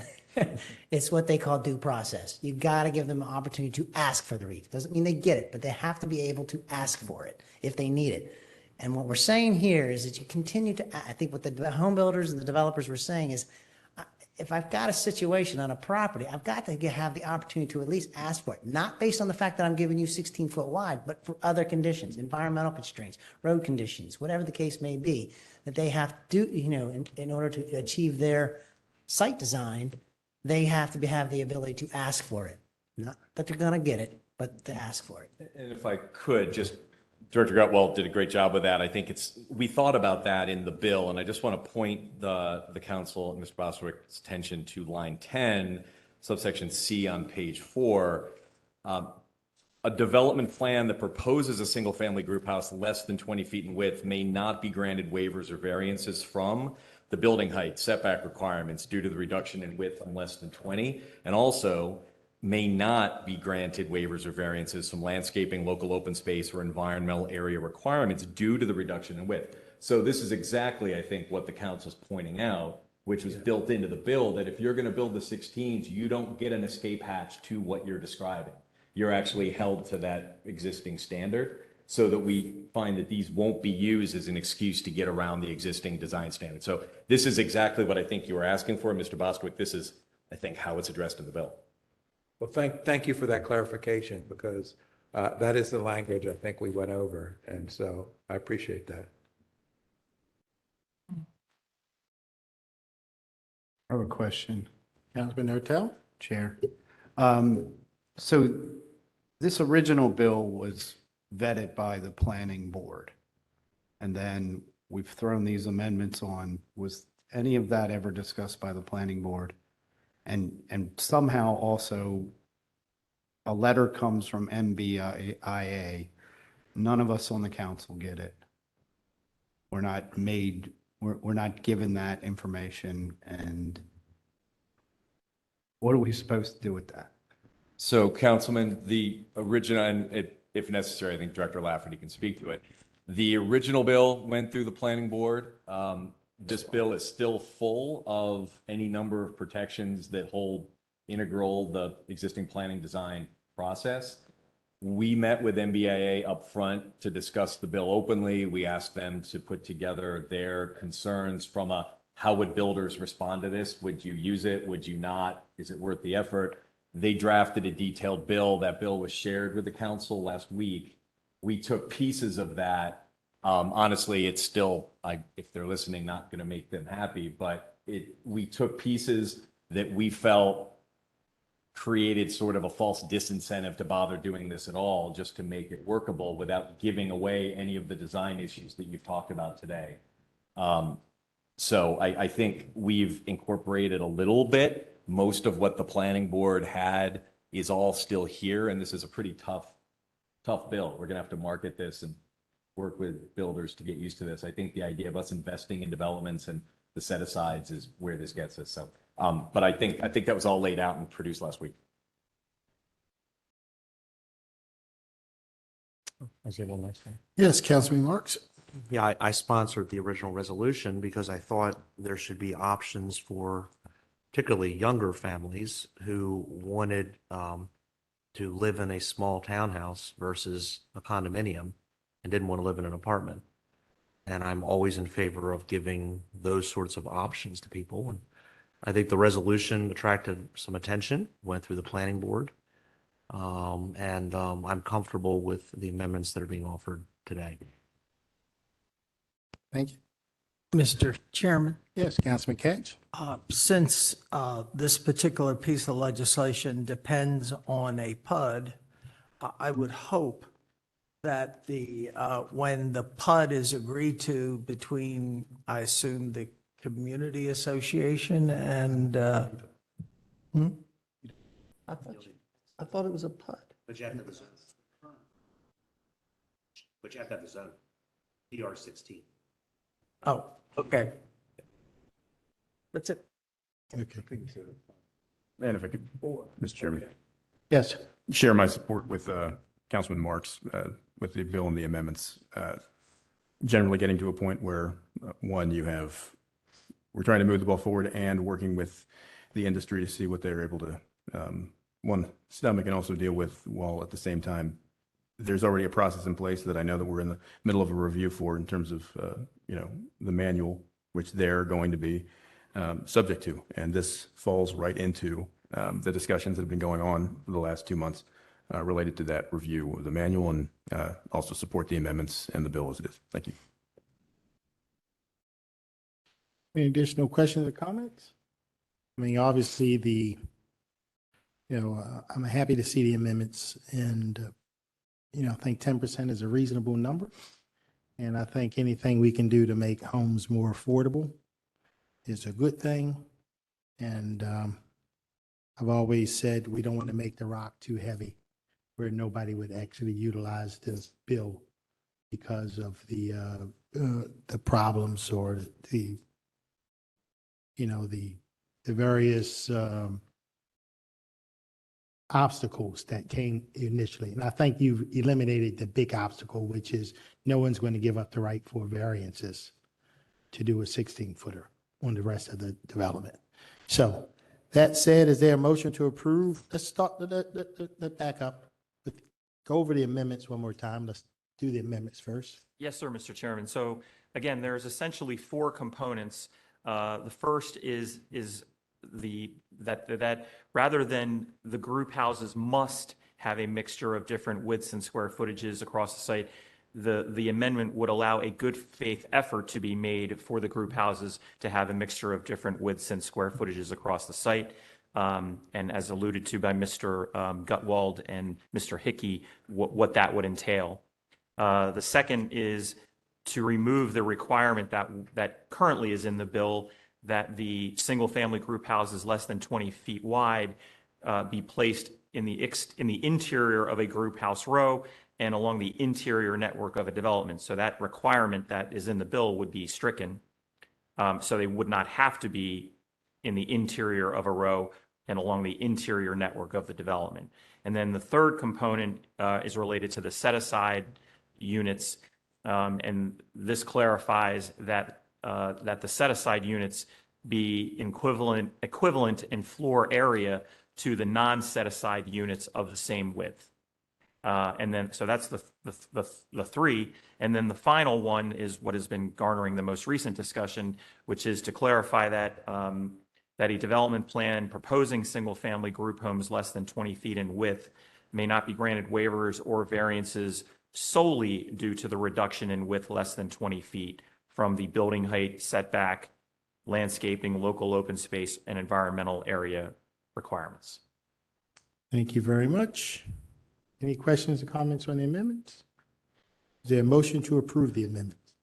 it's what they call due process. You got to give them an opportunity to ask for the relief. Doesn't mean they get it, but they have to be able to ask for it if they need it. And what we're saying here is that you continue to, I think what the home builders and the developers were saying is, if I've got a situation on a property, I've got to have the opportunity to at least ask for it, not based on the fact that I'm giving you 16-foot wide, but for other conditions, environmental constraints, road conditions, whatever the case may be, that they have to do, in order to achieve their site design, they have to have the ability to ask for it. Not that they're going to get it, but to ask for it. And if I could, Director Gutwell did a great job with that. I think we thought about that in the bill, and I just want to point the council and Mr. Bostwick's attention to line 10, subsection C on page 4. A development plan that proposes a single-family group house less than 20 feet in width may not be granted waivers or variances from the building height setback requirements due to the reduction in width from less than 20, and also may not be granted waivers or variances from landscaping, local open space, or environmental area requirements due to the reduction in width. So this is exactly, I think, what the council's pointing out, which was built into the bill, that if you're going to build the 16s, you don't get an escape hatch to what you're describing. You're actually held to that existing standard, so that we find that these won't be used as an excuse to get around the existing design standard. So this is exactly what I think you were asking for, Mr. Bostwick. This is, I think, how it's addressed in the bill. Well, thank you for that clarification, because that is the language I think we went over, and so I appreciate that. I have a question, Councilman Ertel? Chair. So this original bill was vetted by the planning board, and then we've thrown these amendments on. Was any of that ever discussed by the planning board? And somehow also a letter comes from MBIA. None of us on the council get it. We're not given that information, and what are we supposed to do with that? So, Councilman, the original, and if necessary, I think Director Lafferty can speak to it. The original bill went through the planning board. This bill is still full of any number of protections that hold integral the existing planning design process. We met with MBIA up front to discuss the bill openly. We asked them to put together their concerns from a, how would builders respond to this? Would you use it? Would you not? Is it worth the effort? They drafted a detailed bill. That bill was shared with the council last week. We took pieces of that. Honestly, it's still, if they're listening, not going to make them happy, but we took pieces that we felt created sort of a false disincentive to bother doing this at all, just to make it workable without giving away any of the design issues that you've talked about today. So I think we've incorporated a little bit. Most of what the planning board had is all still here, and this is a pretty tough bill. We're going to have to market this and work with builders to get used to this. I think the idea of us investing in developments and the set-asides is where this gets us. So, but I think that was all laid out and produced last week. Yes, Councilman Marks? Yeah, I sponsored the original resolution because I thought there should be options for particularly younger families who wanted to live in a small townhouse versus a condominium and didn't want to live in an apartment. And I'm always in favor of giving those sorts of options to people. And I think the resolution attracted some attention, went through the planning board. I'm comfortable with the amendments that are being offered today. Thank you. Mr. Chairman, Yes, Councilman Catch. since this particular piece of legislation depends on a PUD, I would hope that when the PUD is agreed to between, I assume, the community association and, I thought it was a PUD. But you have to have the zone. But you have to have the zone. PR 16. Oh, okay. That's it. Okay. And if I could, Mr. Chairman, Yes. share my support with Councilman Marks with the bill and the amendments. Generally getting to a point where, one, we're trying to move the ball forward and working with the industry to see what they're able to, one, stomach and also deal with, while at the same time, there's already a process in place that I know that we're in the middle of a review for in terms of, the manual, which they're going to be subject to. And this falls right into the discussions that have been going on for the last 2 months related to that review of the manual, and also support the amendments and the bill as it is. Thank you. Any additional questions or comments? I mean, obviously I'm happy to see the amendments and, I think 10% is a reasonable number. And I think anything we can do to make homes more affordable is a good thing. And I've always said we don't want to make the rock too heavy where nobody would actually utilize this bill because of the problems or the various obstacles that came initially. And I think you've eliminated the big obstacle, which is no one's going to give up the right for variances to do a 16-footer on the rest of the development. So that said, is there a motion to approve? Let's start, let's back up. Go over the amendments one more time. Let's do the amendments first. Yes, sir, Mr. Chairman. So again, there's essentially four components. The first is that rather than the group houses must have a mixture of different widths and square footages across the site, the amendment would allow a good faith effort to be made for the group houses to have a mixture of different widths and square footages across the site. And as alluded to by Mr. Gutwald and Mr. Hickey, what that would entail. The second is to remove the requirement that currently is in the bill that the single-family group houses less than 20 feet wide be placed in the interior of a group house row and along the interior network of a development. So that requirement that is in the bill would be stricken. So they would not have to be in the interior of a row and along the interior network of the development. And then the third component is related to the set-aside units. And this clarifies that the set-aside units be equivalent in floor area to the non-set-aside units of the same width. And then, so that's the three. And then the final one is what has been garnering the most recent discussion, which is to clarify that that a development plan proposing single-family group homes less than 20 feet in width may not be granted waivers or variances solely due to the reduction in width less than 20 feet from the building height, setback, landscaping, local open space, and environmental area requirements. Thank you very much. Any questions or comments on the amendments? Is there a motion to approve the amendments?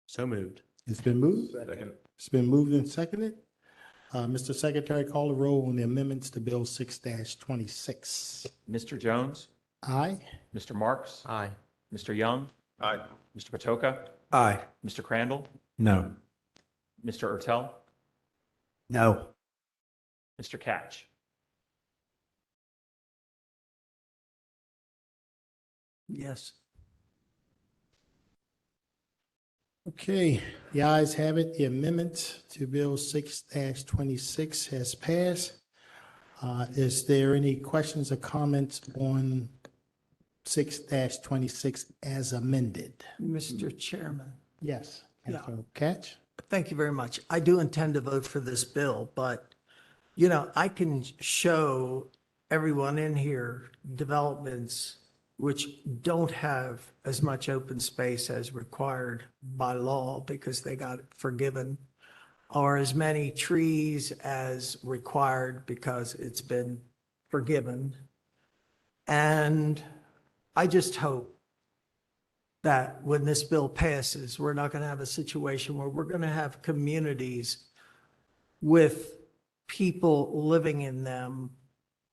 So moved. It's been moved. Second. It's been moved and seconded. Mr. Secretary, call the roll on the amendments to Bill 6-26. Mr. Jones? Aye. Mr. Marks? Aye. Mr. Young? Aye. Mr. Patoka? Aye. Mr. Crandall? No. Mr. Ertel? No. Mr. Catch? Yes. Okay, the ayes have it. The amendment to Bill 6-26 has passed. Is there any questions or comments on 6-26 as amended? Mr. Chairman. Yes, Yeah. Councilman Catch? Thank you very much. I do intend to vote for this bill, but, I can show everyone in here developments which don't have as much open space as required by law because they got forgiven, or as many trees as required because it's been forgiven. And I just hope that when this bill passes, we're not going to have a situation where we're going to have communities with people living in them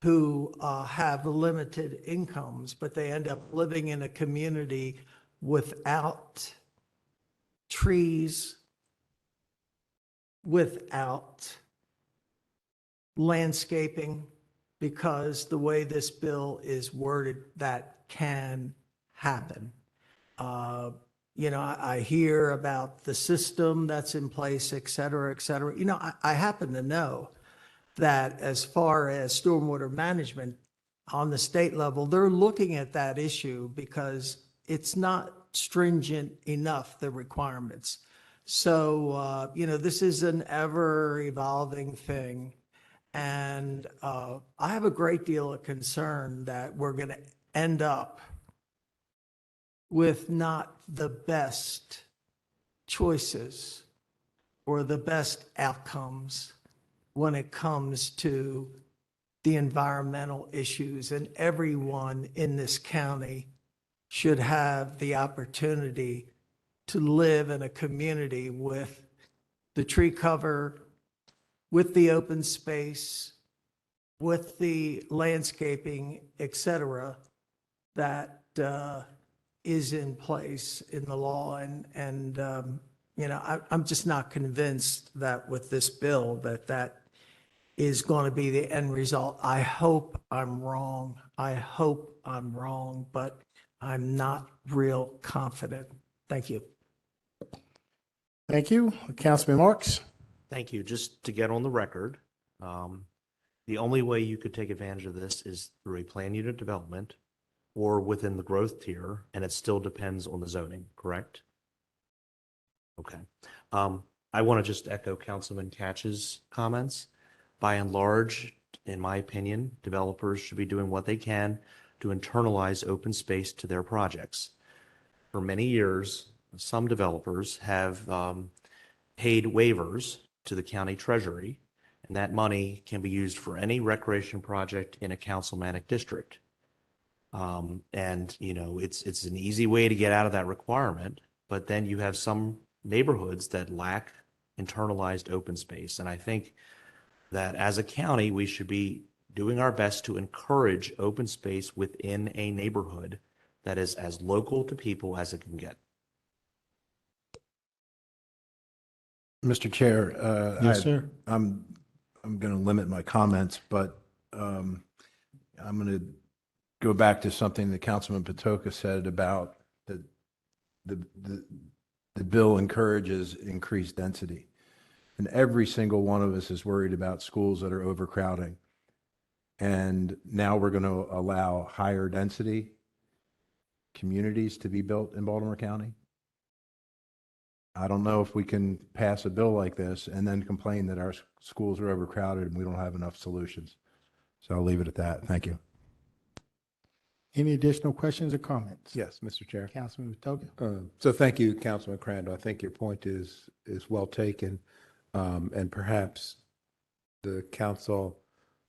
who have limited incomes, but they end up living in a community without trees, without landscaping, because the way this bill is worded, that can happen. I hear about the system that's in place, et cetera, et cetera. I happen to know that as far as stormwater management on the state level, they're looking at that issue because it's not stringent enough, the requirements. So, this is an ever evolving thing. And I have a great deal of concern that we're going to end up with not the best choices or the best outcomes when it comes to the environmental issues. And everyone in this county should have the opportunity to live in a community with the tree cover, with the open space, with the landscaping, et cetera, that is in place in the law. And I'm just not convinced that with this bill that is going to be the end result. I hope I'm wrong. But I'm not real confident. Thank you. Thank you. Councilman Marks? Thank you. Just to get on the record, the only way you could take advantage of this is through a plan unit development or within the growth tier, and it still depends on the zoning, correct? Okay. I want to just echo Councilman Catch's comments. By and large, in my opinion, developers should be doing what they can to internalize open space to their projects. For many years, some developers have paid waivers to the county treasury, and that money can be used for any recreation project in a councilmanic district. It's an easy way to get out of that requirement, but then you have some neighborhoods that lack internalized open space. And I think that as a county, we should be doing our best to encourage open space within a neighborhood that is as local to people as it can get. Mr. Chair. Yes, sir. I'm going to limit my comments, but I'm going to go back to something that Councilman Patoka said about the bill encourages increased density. And every single one of us is worried about schools that are overcrowding. And now we're going to allow higher density communities to be built in Baltimore County. I don't know if we can pass a bill like this and then complain that our schools are overcrowded and we don't have enough solutions. So I'll leave it at that. Thank you. Any additional questions or comments? Yes, Mr. Chair. Councilman Patoka? So thank you, Councilman Crandall. I think your point is well taken. And perhaps the council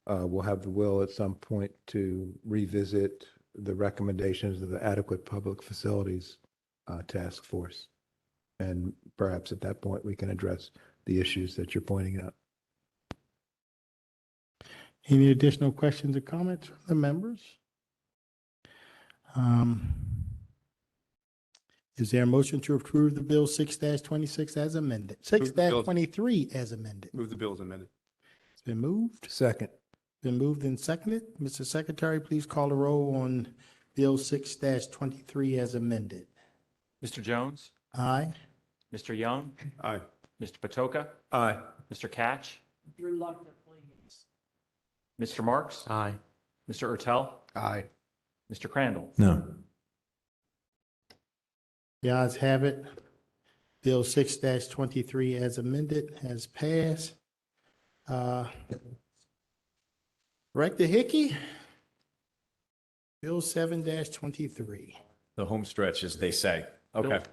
will have the will at some point to revisit the recommendations of the Adequate Public Facilities Task Force. And perhaps at that point, we can address the issues that you're pointing out. Any additional questions or comments from the members? Is there a motion to approve the bill 6-26 as amended? 6-23 as amended? Move the bill as amended. It's been moved. Second. Been moved and seconded. Mr. Secretary, please call the roll on bill 6-23 as amended. Mr. Jones, Aye. Mr. Young, Aye. Mr. Patoka, Aye. Mr. Catch, Mr. Marks, Aye. Mr. Ertel, Aye. Mr. Crandall. No. The ayes have it. Bill 6-23 as amended has passed. Director Hickey, Bill 7-23. The home stretch, as they say. Okay. Bill, do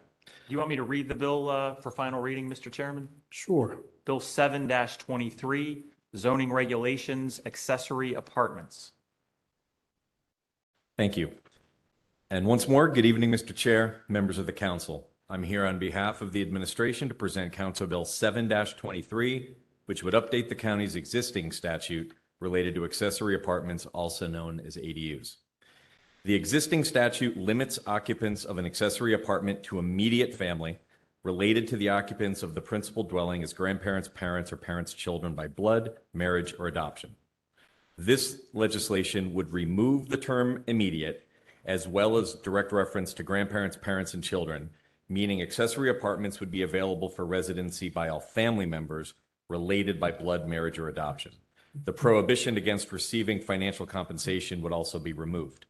you want me to read the bill for final reading, Mr. Chairman? Sure. Bill 7-23, zoning regulations, accessory apartments. Thank you. And once more, good evening, Mr. Chair, members of the council. I'm here on behalf of the administration to present Council Bill 7-23, which would update the county's existing statute related to accessory apartments, also known as ADUs. The existing statute limits occupants of an accessory apartment to immediate family related to the occupants of the principal dwelling as grandparents, parents, or parents' children by blood, marriage, or adoption. This legislation would remove the term immediate as well as direct reference to grandparents, parents, and children, meaning accessory apartments would be available for residency by all family members related by blood, marriage, or adoption. The prohibition against receiving financial compensation would also be removed.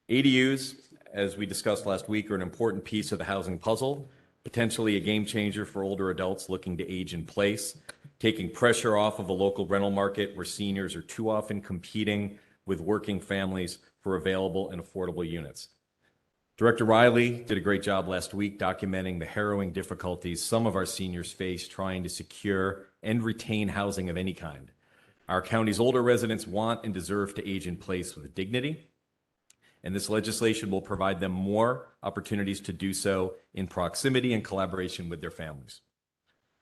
ADUs, as we discussed last week, are an important piece of the housing puzzle, potentially a game changer for older adults looking to age in place, taking pressure off of the local rental market where seniors are too often competing with working families for available and affordable units. Director Riley did a great job last week documenting the harrowing difficulties some of our seniors face trying to secure and retain housing of any kind. Our county's older residents want and deserve to age in place with dignity, and this legislation will provide them more opportunities to do so in proximity and collaboration with their families.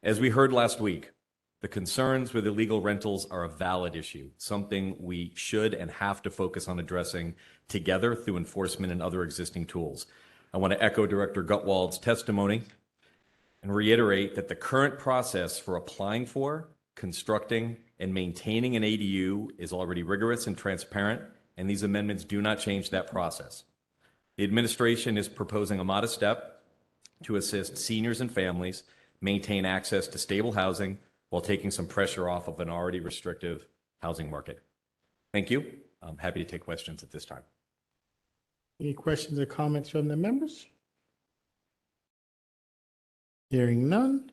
As we heard last week, the concerns with illegal rentals are a valid issue, something we should and have to focus on addressing together through enforcement and other existing tools. I want to echo Director Gutwald's testimony and reiterate that the current process for applying for, constructing, and maintaining an ADU is already rigorous and transparent, and these amendments do not change that process. The administration is proposing a modest step to assist seniors and families maintain access to stable housing while taking some pressure off of an already restrictive housing market. Thank you. I'm happy to take questions at this time. Any questions or comments from the members? Hearing none.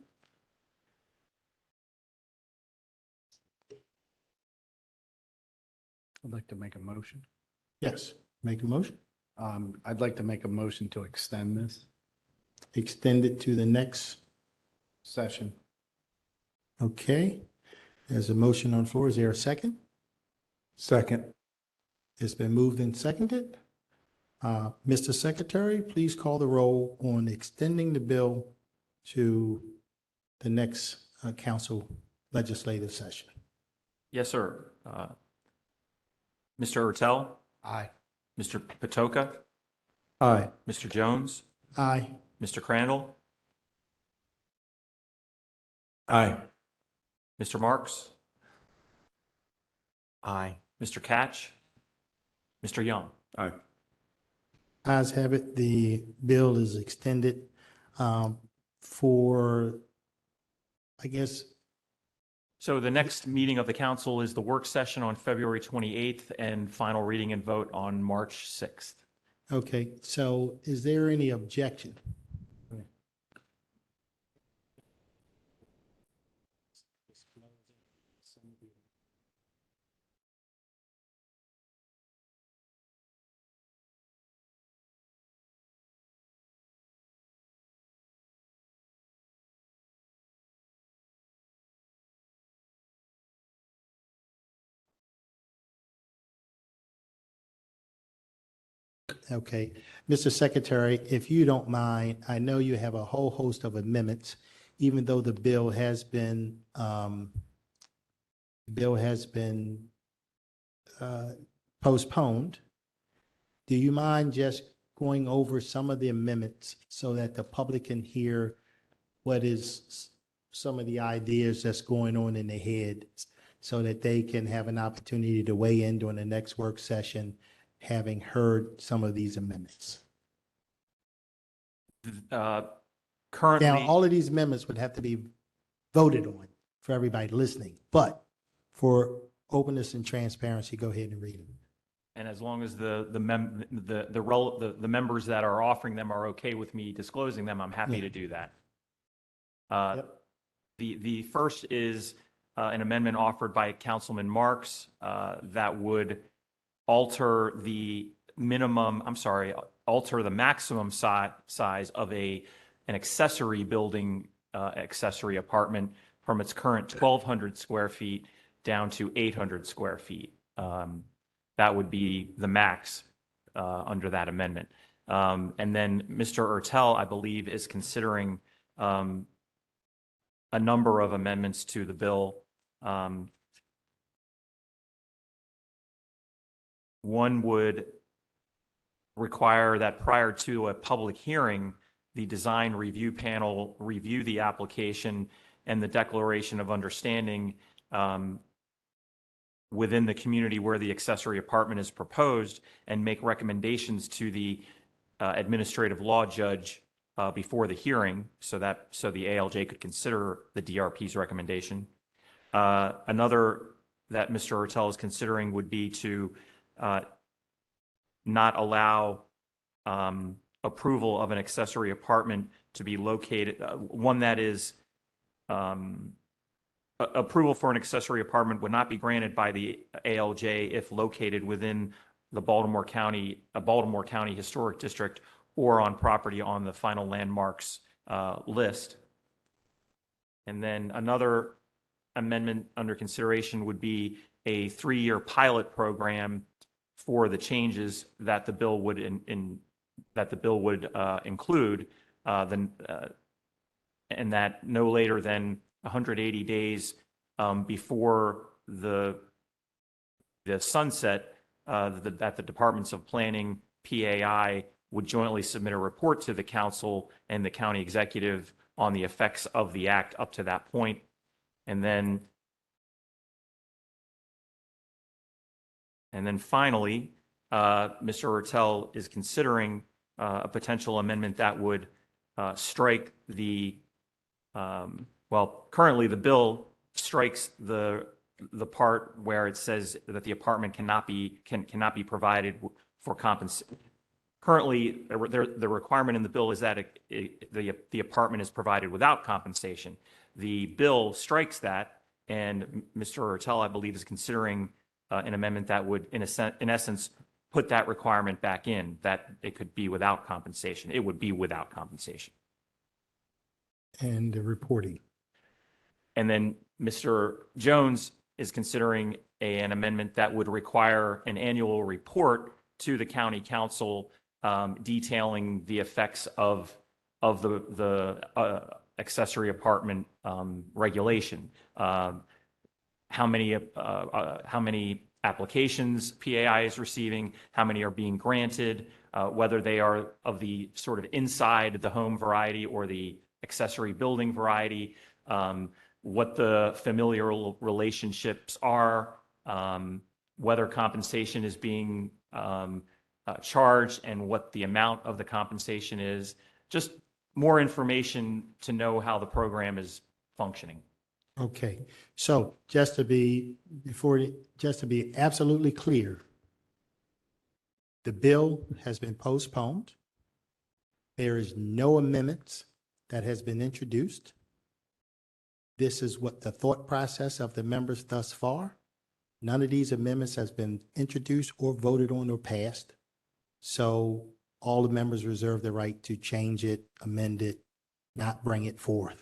I'd like to make a motion. Yes, make a motion. I'd like to make a motion to extend this Extend it to the next. session. Okay. There's a motion on the floor. Is there a second? Second. It's been moved and seconded. Mr. Secretary, please call the roll on extending the bill to the next council legislative session. Yes, sir. Mr. Ertel, Aye. Mr. Patoka, Aye. Mr. Jones, Aye. Mr. Crandall, Aye. Mr. Marks, Aye. Mr. Catch, Mr. Young. Aye. Ayes have it. The bill is extended for, I guess, So the next meeting of the council is the work session on February 28th and final reading and vote on March 6th. okay, so is there any objection? Okay, Mr. Secretary, if you don't mind, I know you have a whole host of amendments, even though the bill has been postponed. Do you mind just going over some of the amendments so that the public can hear what is some of the ideas that's going on in their head, so that they can have an opportunity to weigh in during the next work session, having heard some of these amendments? Currently. Now, all of these amendments would have to be voted on for everybody listening, but for openness and transparency, go ahead and read them. And as long as the members that are offering them are okay with me disclosing them, I'm happy to do that. Yep. The first is an amendment offered by Councilman Marks that would alter the maximum size of an accessory building, accessory apartment from its current 1,200 square feet down to 800 square feet. That would be the max under that amendment. And then Mr. Ertel, I believe, is considering a number of amendments to the bill. One would require that prior to a public hearing, the design review panel review the application and the declaration of understanding within the community where the accessory apartment is proposed and make recommendations to the administrative law judge before the hearing so the ALJ could consider the DRP's recommendation. Another that Mr. Ertel is considering would be to not allow approval of an accessory apartment to be located, one that is approval for an accessory apartment would not be granted by the ALJ if located within the Baltimore County Historic District or on property on the final landmarks list. And then another amendment under consideration would be a 3-year pilot program for the changes that the bill would include, and that no later than 180 days before the sunset, that the Departments of Planning, PAI, would jointly submit a report to the council and the county executive on the effects of the act up to that point. And then finally, Mr. Ertel is considering a potential amendment that would strike the, currently the bill strikes the part where it says that the apartment cannot be provided for compensation. Currently, the requirement in the bill is that the apartment is provided without compensation. The bill strikes that, and Mr. Ertel, I believe, is considering an amendment that would, in essence, put that requirement back in, that it could be without compensation. It would be without compensation. And the reporting. And then Mr. Jones is considering an amendment that would require an annual report to the county council detailing the effects of the accessory apartment regulation. How many applications PAI is receiving, how many are being granted, whether they are of the sort of inside the home variety or the accessory building variety, what the familial relationships are, whether compensation is being charged and what the amount of the compensation is. Just more information to know how the program is functioning. Okay, so just to be absolutely clear, the bill has been postponed. There is no amendments that has been introduced. This is what the thought process of the members thus far. None of these amendments has been introduced or voted on or passed. So all the members reserve the right to change it, amend it, not bring it forth.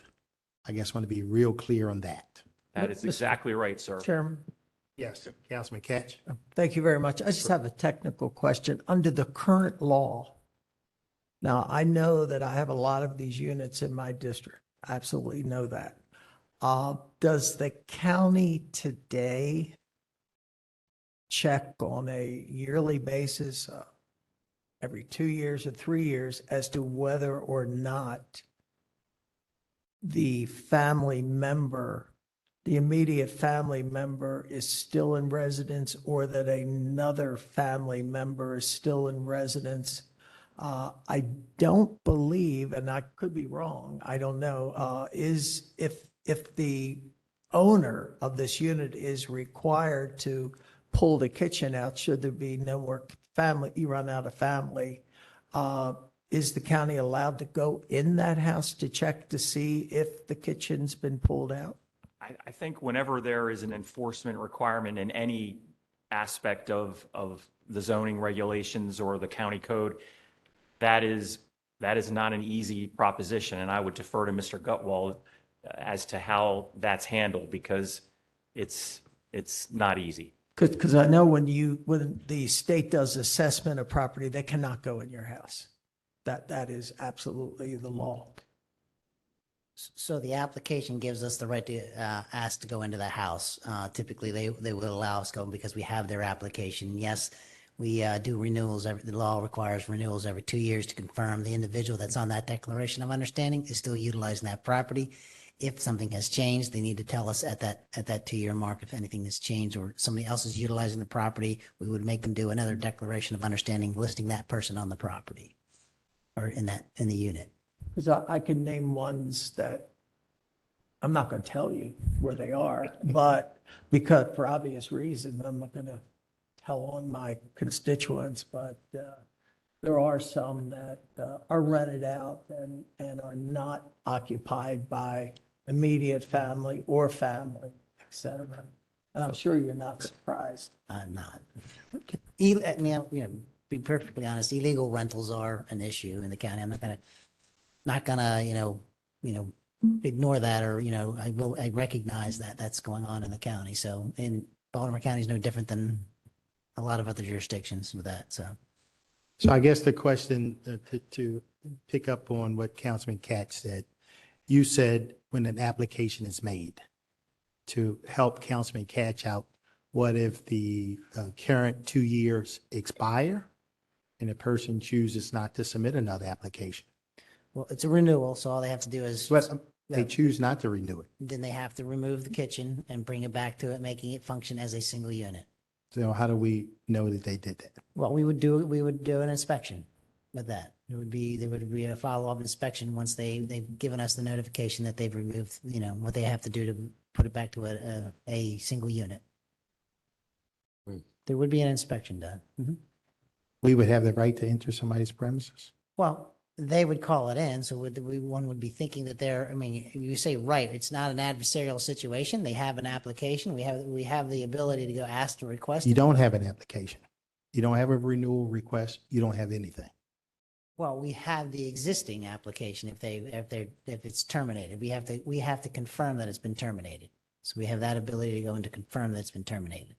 I guess I want to be real clear on that. That is exactly right, sir. Chairman, Yes, Councilman Catch. thank you very much. I just have a technical question. Under the current law, now I know that I have a lot of these units in my district. I absolutely know that. Does the county today check on a yearly basis, every 2 years or 3 years, as to whether or not the family member, the immediate family member is still in residence or that another family member is still in residence? I don't believe, and I could be wrong, I don't know, is if the owner of this unit is required to pull the kitchen out, should there be no more family, you run out of family, is the county allowed to go in that house to check to see if the kitchen's been pulled out? I think whenever there is an enforcement requirement in any aspect of the zoning regulations or the county code, that is not an easy proposition, and I would defer to Mr. Gutwald as to how that's handled, because it's not easy. Because I know when the state does assessment of property, they cannot go in your house. That is absolutely the law. So the application gives us the right to ask to go into the house. Typically, they will allow us go because we have their application. Yes, we do renewals. The law requires renewals every 2 years to confirm the individual that's on that declaration of understanding is still utilizing that property. If something has changed, they need to tell us at that 2-year mark if anything has changed or somebody else is utilizing the property. We would make them do another declaration of understanding listing that person on the property or in the unit. Because I can name ones that, I'm not going to tell you where they are, but because for obvious reasons, I'm not going to tell on my constituents, but there are some that are rented out and are not occupied by immediate family or family, et cetera. And I'm sure you're not surprised. I'm not. Be perfectly honest, illegal rentals are an issue in the county. I'm not gonna, ignore that or, I recognize that that's going on in the county. So in Baltimore County is no different than a lot of other jurisdictions with that, so. So I guess the question to pick up on what Councilman Katz said, you said when an application is made to help Councilman Katz out, what if the current 2 years expire and a person chooses not to submit another application? Well, it's a renewal, so all they have to do is, But they choose not to renew it. then they have to remove the kitchen and bring it back to it, making it function as a single unit. So how do we know that they did that? Well, we would do an inspection with that. There would be a follow-up inspection once they've given us the notification that they've removed, what they have to do to put it back to a single unit. There would be an inspection done. We would have the right to enter somebody's premises? Well, they would call it in, so one would be thinking that you say, right, it's not an adversarial situation. They have an application. We have the ability to go ask to request. You don't have an application. You don't have a renewal request. You don't have anything. Well, we have the existing application if it's terminated. We have to confirm that it's been terminated. So we have that ability to go in to confirm that it's been terminated.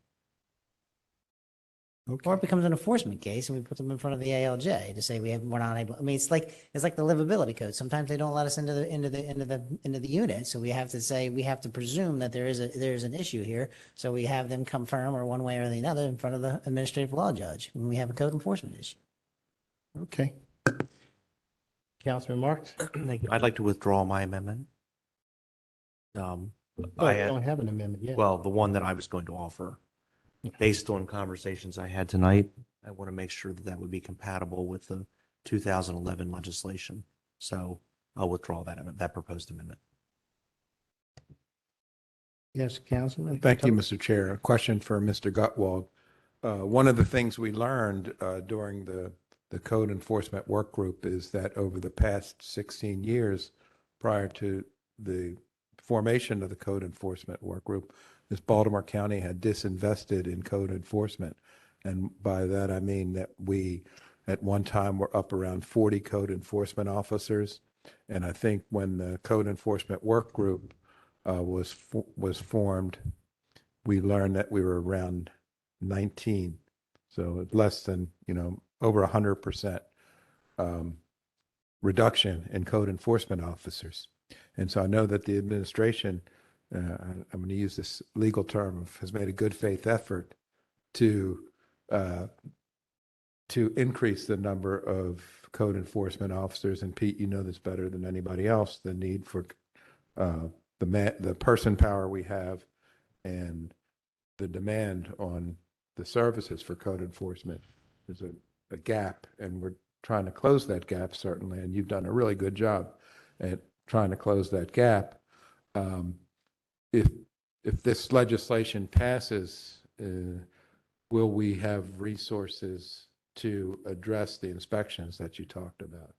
Okay. Or it becomes an enforcement case and we put them in front of the ALJ to say we're not able, it's like the livability code. Sometimes they don't let us into the unit. So we have to say, we have to presume that there is an issue here. So we have them confirm or one way or the other in front of the administrative law judge when we have a code enforcement issue. Okay. Councilman Marks? Thank you. I'd like to withdraw my amendment. Oh, I we had- don't have an amendment yet. Well, the one that I was going to offer, based on conversations I had tonight, I want to make sure that would be compatible with the 2011 legislation. So I'll withdraw that proposed amendment. Yes, Councilman? Thank you, Mr. Chair. A question for Mr. Gutwald. One of the things we learned during the code enforcement work group is that over the past 16 years, prior to the formation of the code enforcement work group, this Baltimore County had disinvested in code enforcement. And by that, I mean that we, at one time, were up around 40 code enforcement officers. And I think when the code enforcement work group was formed, we learned that we were around 19. So less than, over 100% reduction in code enforcement officers. And so I know that the administration, I'm going to use this legal term, has made a good faith effort to increase the number of code enforcement officers. And Pete, you know this better than anybody else, the need for the person power we have and the demand on the services for code enforcement. There's a gap, and we're trying to close that gap, certainly, and you've done a really good job at trying to close that gap. If, if this legislation passes, will we have resources to address the inspections that you talked about?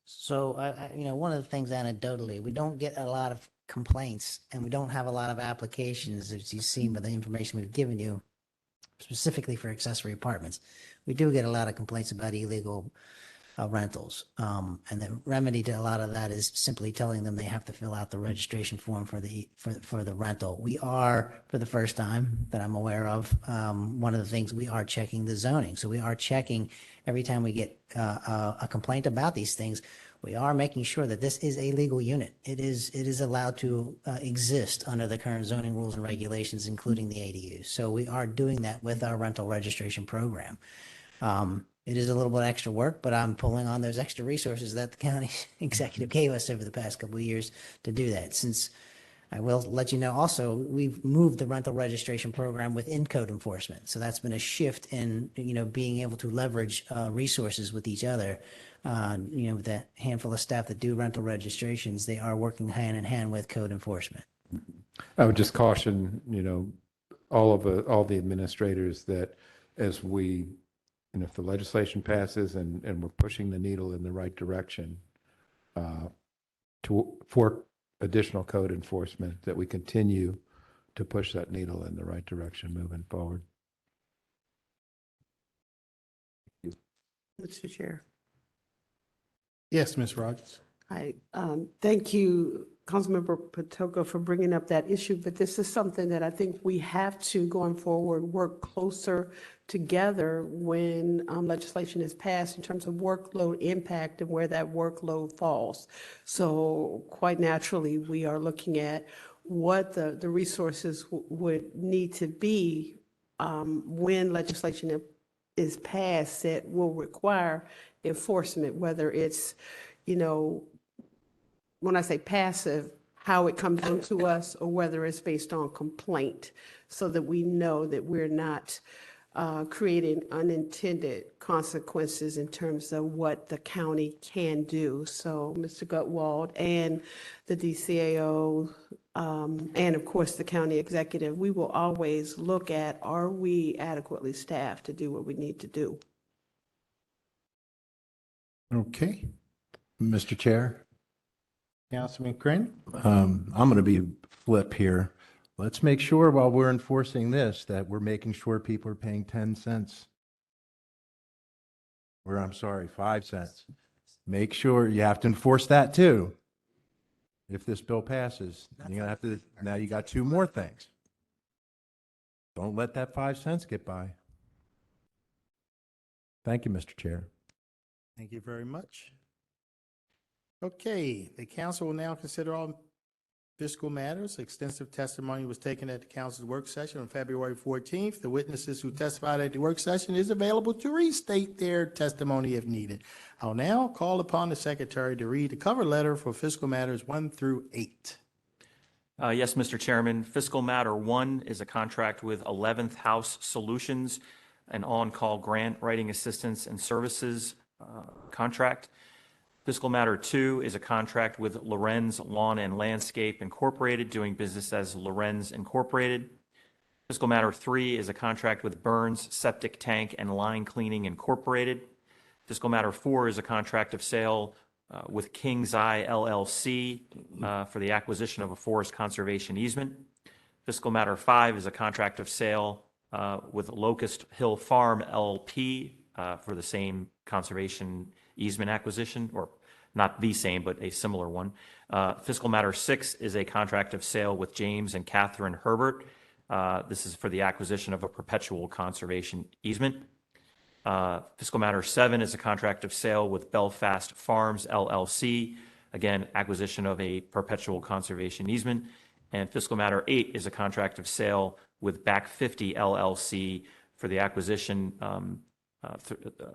So, one of the things anecdotally, we don't get a lot of complaints and we don't have a lot of applications, as you've seen by the information we've given you, specifically for accessory apartments. We do get a lot of complaints about illegal rentals. And the remedy to a lot of that is simply telling them they have to fill out the registration form for the rental. We are, for the first time that I'm aware of, one of the things, we are checking the zoning. So we are checking every time we get a complaint about these things. We are making sure that this is a legal unit. It is allowed to exist under the current zoning rules and regulations, including the ADUs. So we are doing that with our rental registration program. It is a little bit extra work, but I'm pulling on those extra resources that the county executive gave us over the past couple of years to do that. Since I will let you know also, we've moved the rental registration program within code enforcement. So that's been a shift in, being able to leverage resources with each other. With the handful of staff that do rental registrations, they are working hand in hand with code enforcement. I would just caution, all the administrators that as we, if the legislation passes and we're pushing the needle in the right direction for additional code enforcement, that we continue to push that needle in the right direction moving forward. Mr. Chair. Yes, Ms. Rogers. I thank you, Councilmember Patoka, for bringing up that issue, but this is something that I think we have to, going forward, work closer together when legislation is passed in terms of workload impact and where that workload falls. So quite naturally, we are looking at what the resources would need to be when legislation is passed that will require enforcement, whether it's, when I say passive, how it comes into us, or whether it's based on complaint, so that we know that we're not creating unintended consequences in terms of what the county can do. So Mr. Gutwald and the DCAO, and of course the county executive, we will always look at, are we adequately staffed to do what we need to do? Okay. Mr. Chair, Councilman Crane? I'm going to be flip here. Let's make sure while we're enforcing this that we're making sure people are paying 10 cents. Or I'm sorry, 5 cents. Make sure you have to enforce that too. If this bill passes, you're gonna have to, now you got two more things. Don't let that 5 cents get by. Thank you, Mr. Chair. Thank you very much. Okay, the council will now consider all fiscal matters. Extensive testimony was taken at the council's work session on February 14th. The witnesses who testified at the work session is available to restate their testimony if needed. I'll now call upon the secretary to read the cover letter for fiscal matters 1 through 8. Yes, Mr. Chairman. Fiscal Matter 1 is a contract with 11th House Solutions, an on-call grant writing assistance and services contract. Fiscal Matter 2 is a contract with Lorenz Lawn and Landscape Incorporated, doing business as Lorenz Incorporated. Fiscal Matter 3 is a contract with Burns Septic Tank and Line Cleaning Incorporated. Fiscal Matter 4 is a contract of sale with King's Eye LLC for the acquisition of a forest conservation easement. Fiscal Matter 5 is a contract of sale with Locust Hill Farm LP for the same conservation easement acquisition, or not the same, but a similar one. Fiscal Matter 6 is a contract of sale with James and Catherine Herbert. This is for the acquisition of a perpetual conservation easement. Fiscal Matter 7 is a contract of sale with Belfast Farms LLC, again, acquisition of a perpetual conservation easement. And Fiscal Matter 8 is a contract of sale with Back 50 LLC for the acquisition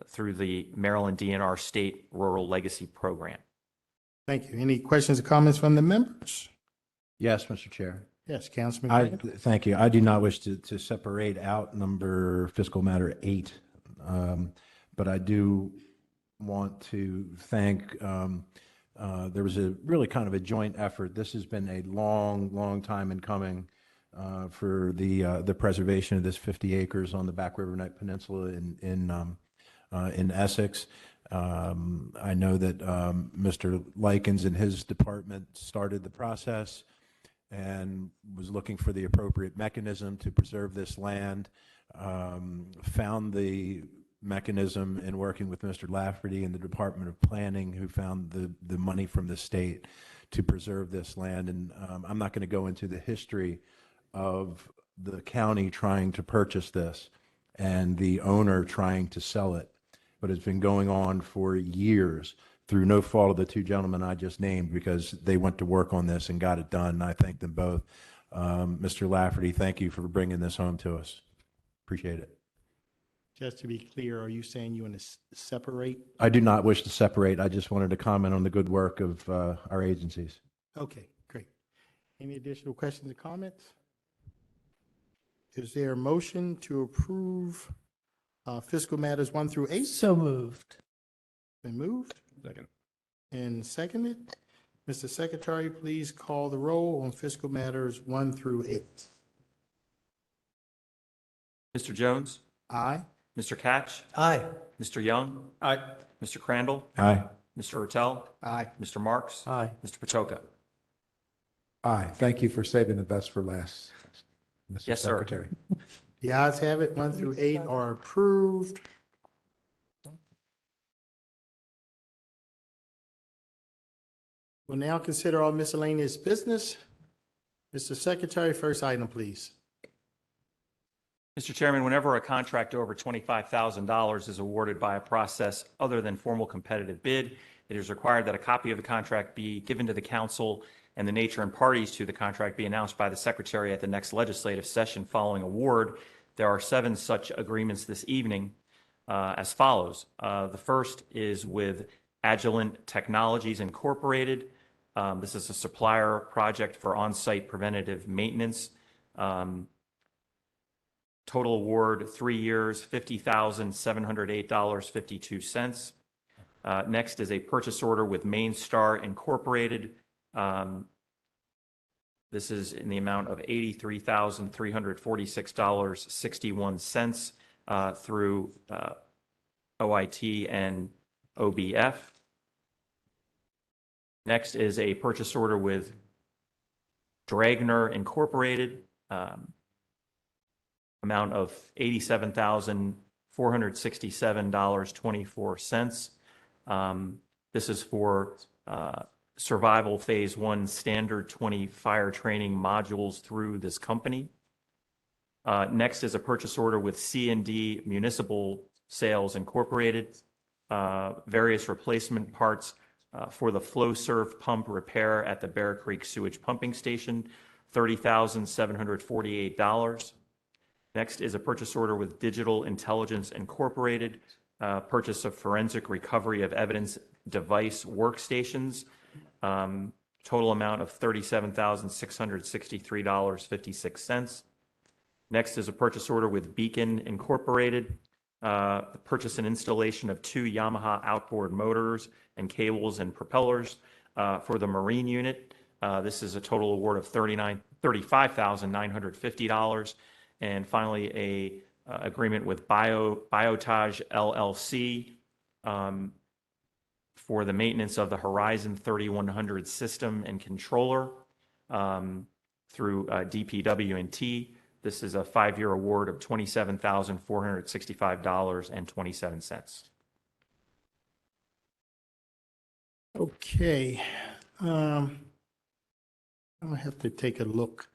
through the Maryland DNR State Rural Legacy Program. Thank you. Any questions or comments from the members? Yes, Mr. Chair. Yes, Councilman Crane. Thank you. I do not wish to separate out number fiscal matter 8. But I do want to thank, there was a really kind of a joint effort. This has been a long, long time in coming for the preservation of this 50 acres on the Back River Neck Peninsula in Essex. I know that Mr. Likens and his department started the process and was looking for the appropriate mechanism to preserve this land, found the mechanism in working with Mr. Lafferty and the Department of Planning, who found the money from the state to preserve this land. And I'm not going to go into the history of the county trying to purchase this and the owner trying to sell it, but it's been going on for years through no fault of the two gentlemen I just named, because they went to work on this and got it done. And I thank them both. Mr. Lafferty, thank you for bringing this home to us. Appreciate it. Just to be clear, are you saying you want to separate? I do not wish to separate. I just wanted to comment on the good work of our agencies. Okay, great. Any additional questions or comments? Is there a motion to approve fiscal matters 1 through 8? So moved. Been moved Second. and seconded. Mr. Secretary, please call the roll on fiscal matters 1 through 8. Mr. Jones? Aye. Mr. Catch? Aye. Mr. Young? Aye. Mr. Crandall? Aye. Mr. Hertel? Aye. Mr. Marks? Aye. Mr. Patoka? Aye. Thank you for saving the best for last, Mr. Yes, sir. Secretary. The ayes have it. 1 through 8 are approved. We'll now consider all miscellaneous business. Mr. Secretary, first item, please. Mr. Chairman, whenever a contract over $25,000 is awarded by a process other than formal competitive bid, it is required that a copy of the contract be given to the council and the nature and parties to the contract be announced by the Secretary at the next legislative session following award. There are 7 such agreements this evening as follows. The first is with Agilent Technologies Incorporated. This is a supplier project for on-site preventative maintenance. Total award, 3 years, $50,708.52. Next is a purchase order with Main Star Incorporated. This is in the amount of $83,346.61 through OIT and OBF. Next is a purchase order with Dragner Incorporated. Amount of $87,467.24. This is for Survival Phase 1 Standard 20 fire training modules through this company. Next is a purchase order with C&D Municipal Sales Incorporated. Various replacement parts for the FlowServe pump repair at the Bear Creek Sewage Pumping Station, $30,748. Next is a purchase order with Digital Intelligence Incorporated, purchase of forensic recovery of evidence device workstations, total amount of $37,663.56. Next is a purchase order with Beacon Incorporated, purchase and installation of 2 Yamaha outboard motors and cables and propellers for the Marine Unit. This is a total award of $35,950. And finally, a agreement with Biotage LLC for the maintenance of the Horizon 3100 system and controller through DPW&T. This is a 5-year award of $27,465.27. Okay. I have to take a look.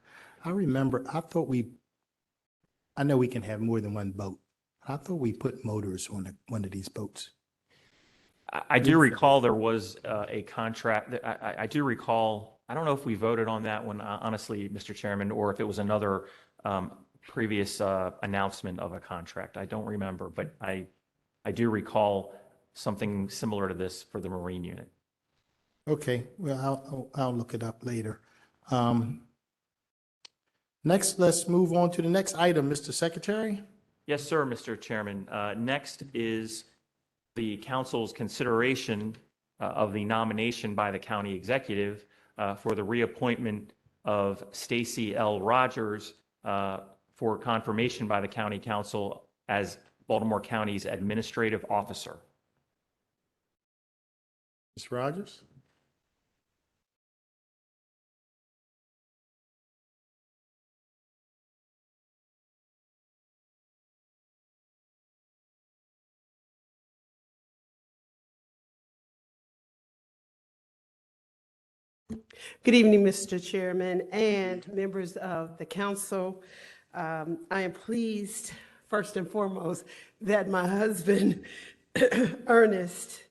I remember, I know we can have more than one boat. I thought we put motors on one of these boats. I do recall there was a contract. I do recall, I don't know if we voted on that one, honestly, Mr. Chairman, or if it was another previous announcement of a contract. I don't remember, but I do recall something similar to this for the Marine Unit. Okay, well, I'll look it up later. Next, let's move on to the next item, Mr. Secretary. Yes, sir, Mr. Chairman. Next is the council's consideration of the nomination by the county executive for the reappointment of Stacy L. Rogers for confirmation by the county council as Baltimore County's administrative officer. Ms. Rogers? Good evening, Mr. Chairman and members of the council. I am pleased, first and foremost, that my husband, Ernest,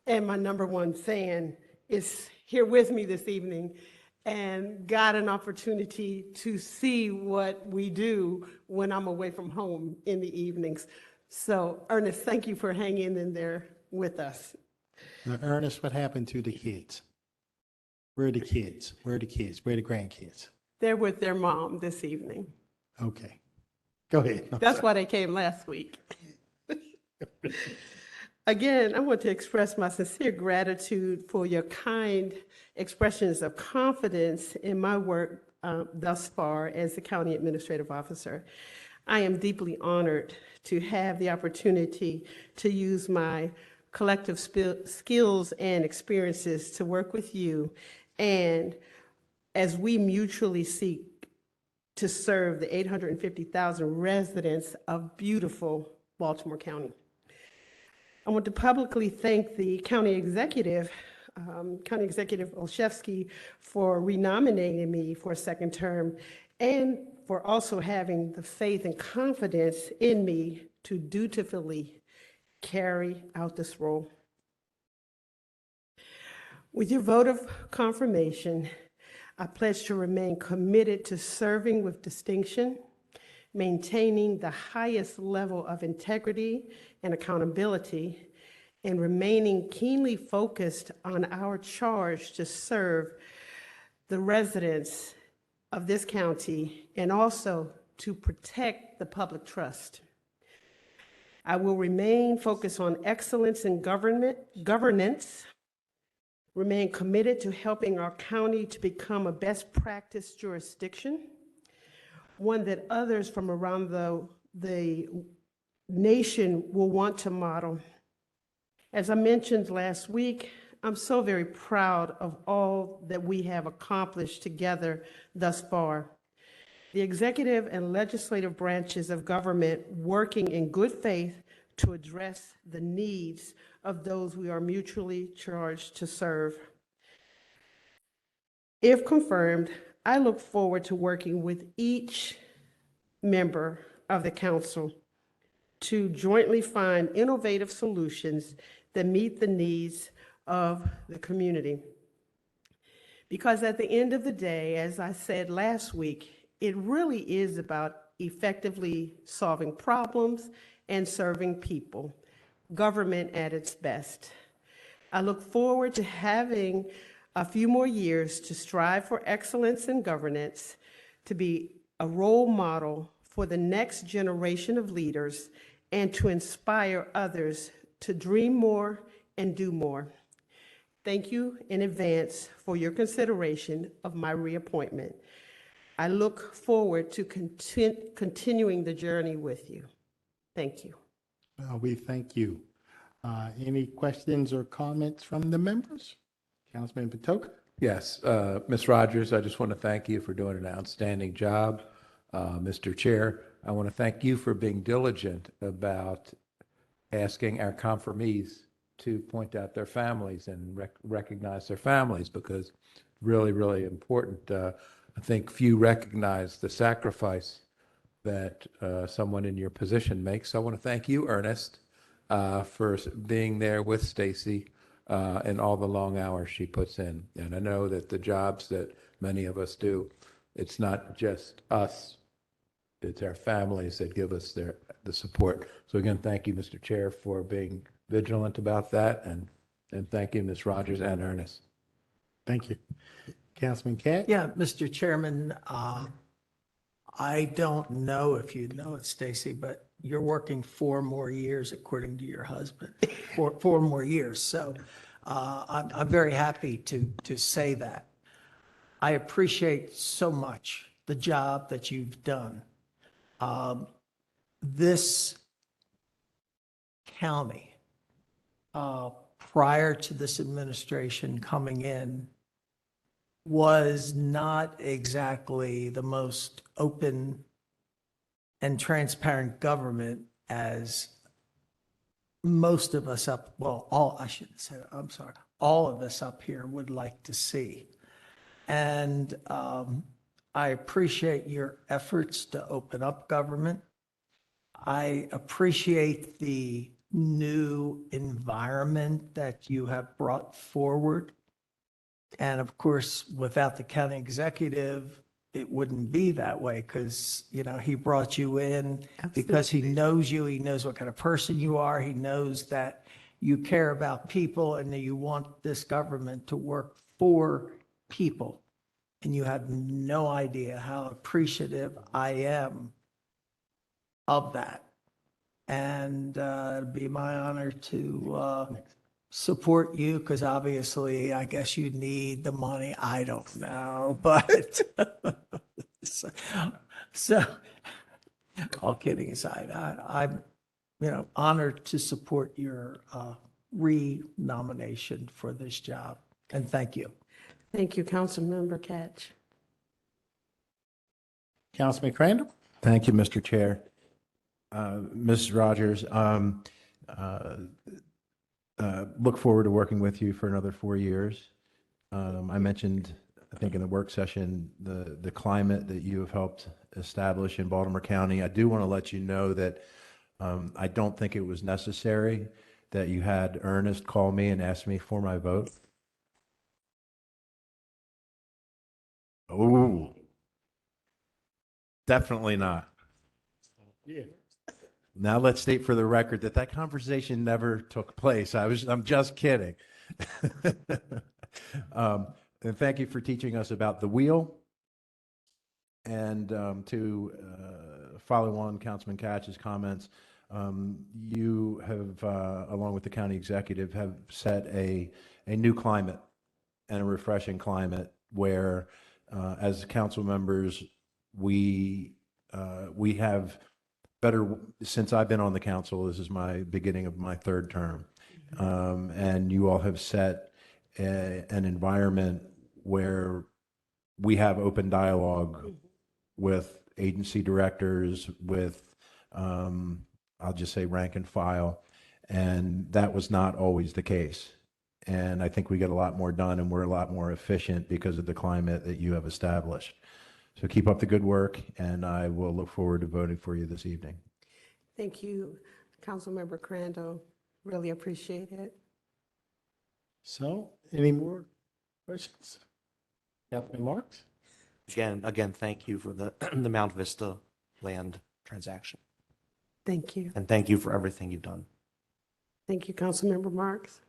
and my #1 fan is here with me this evening and got an opportunity to see what we do when I'm away from home in the evenings. So Ernest, thank you for hanging in there with us. Now, Ernest, what happened to the kids? Where are the kids? Where are the kids? Where are the grandkids? They're with their mom this evening. Okay. Go ahead. I'm That's sorry. why they came last week. Again, I want to express my sincere gratitude for your kind expressions of confidence in my work thus far as the county administrative officer. I am deeply honored to have the opportunity to use my collective skills and experiences to work with you, and as we mutually seek to serve the 850,000 residents of beautiful Baltimore County. I want to publicly thank the County Executive Olszewski, for renominating me for a second term and for also having the faith and confidence in me to dutifully carry out this role. With your vote of confirmation, I pledge to remain committed to serving with distinction, maintaining the highest level of integrity and accountability, and remaining keenly focused on our charge to serve the residents of this county and also to protect the public trust. I will remain focused on excellence in governance, remain committed to helping our county to become a best practice jurisdiction, one that others from around the nation will want to model. As I mentioned last week, I'm so very proud of all that we have accomplished together thus far. The executive and legislative branches of government working in good faith to address the needs of those we are mutually charged to serve. If confirmed, I look forward to working with each member of the council to jointly find innovative solutions that meet the needs of the community. Because at the end of the day, as I said last week, it really is about effectively solving problems and serving people, government at its best. I look forward to having a few more years to strive for excellence in governance, to be a role model for the next generation of leaders, and to inspire others to dream more and do more. Thank you in advance for your consideration of my reappointment. I look forward to continuing the journey with you. Thank you. We thank you. Any questions or comments from the members? Councilman Patoka? Yes, Ms. Rogers, I just want to thank you for doing an outstanding job. Mr. Chair, I want to thank you for being diligent about asking our confirmees to point out their families and recognize their families, because really, really important. I think few recognize the sacrifice that someone in your position makes. So I want to thank you, Ernest, for being there with Stacy and all the long hours she puts in. And I know that the jobs that many of us do, it's not just us, it's our families that give us the support. So again, thank you, Mr. Chair, for being vigilant about that, and thank you, Ms. Rogers and Ernest. Thank you. Councilman Katz? Yeah, Mr. Chairman, I don't know if you know it, Stacy, but you're working 4 more years according to your husband, 4 more years. So I'm very happy to say that. I appreciate so much the job that you've done. This county, prior to this administration coming in, was not exactly the most open and transparent government as most of us I shouldn't say that, I'm sorry, all of us up here would like to see. And I appreciate your efforts to open up government. I appreciate the new environment that you have brought forward. And of course, without the county executive, it wouldn't be that way because, he brought you in because he knows you. He knows what kind of person you are. He knows that you care about people and that you want this government to work for people. And you have no idea how appreciative I am of that. And it'd be my honor to support you because obviously I guess you need the money. I don't know, but so all kidding aside, I'm honored to support your re-nomination for this job. And thank you. Thank you, Councilmember Catch. Councilman Crandall? Thank you, Mr. Chair. Mrs. Rogers, look forward to working with you for another 4 years. I mentioned, I think in the work session, the climate that you have helped establish in Baltimore County. I do want to let you know that I don't think it was necessary that you had Ernest call me and ask me for my vote. Oh, definitely not. Yeah. Now let's state for the record that that conversation never took place. I'm just kidding. And thank you for teaching us about the wheel. And to follow on Councilman Catch's comments, you have, along with the county executive, have set a new climate and a refreshing climate where, as council members, we have better, since I've been on the council, this is my beginning of my 3rd term. And you all have set an environment where we have open dialogue with agency directors, with, I'll just say rank and file. And that was not always the case. And I think we get a lot more done and we're a lot more efficient because of the climate that you have established. So keep up the good work, and I will look forward to voting for you this evening. Thank you, Councilmember Crandall. Really appreciate it. So, any more questions? Councilman Marks? Again, thank you for the Mount Vista land transaction. Thank you. And thank you for everything you've done. Thank you, Councilmember Marks.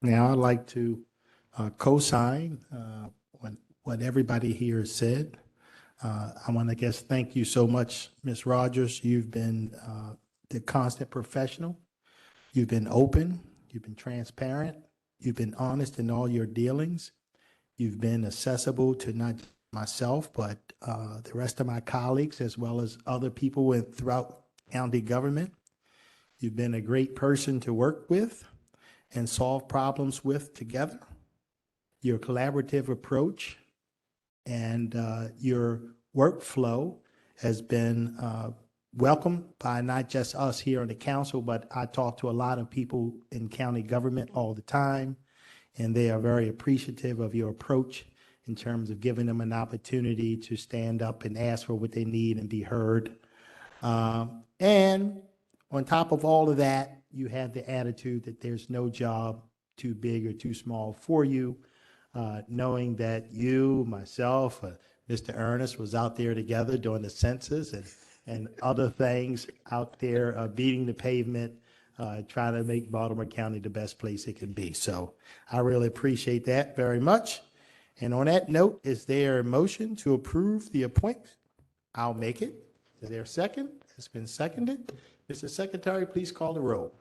Now, I'd like to co-sign what everybody here has said. I want to thank you so much, Ms. Rogers. You've been the constant professional. You've been open. You've been transparent. You've been honest in all your dealings. You've been accessible to not myself, but the rest of my colleagues, as well as other people throughout county government. You've been a great person to work with and solve problems with together. Your collaborative approach and your workflow has been welcomed by not just us here on the council, but I talk to a lot of people in county government all the time, and they are very appreciative of your approach in terms of giving them an opportunity to stand up and ask for what they need and be heard. And on top of all of that, you have the attitude that there's no job too big or too small for you, knowing that you, myself, Mr. Ernest was out there together doing the census and other things out there beating the pavement, trying to make Baltimore County the best place it can be. So I really appreciate that very much. And on that note, is there a motion to approve the appointment? I'll make it. Is there a second? It's been seconded. Mr. Secretary, please call the roll.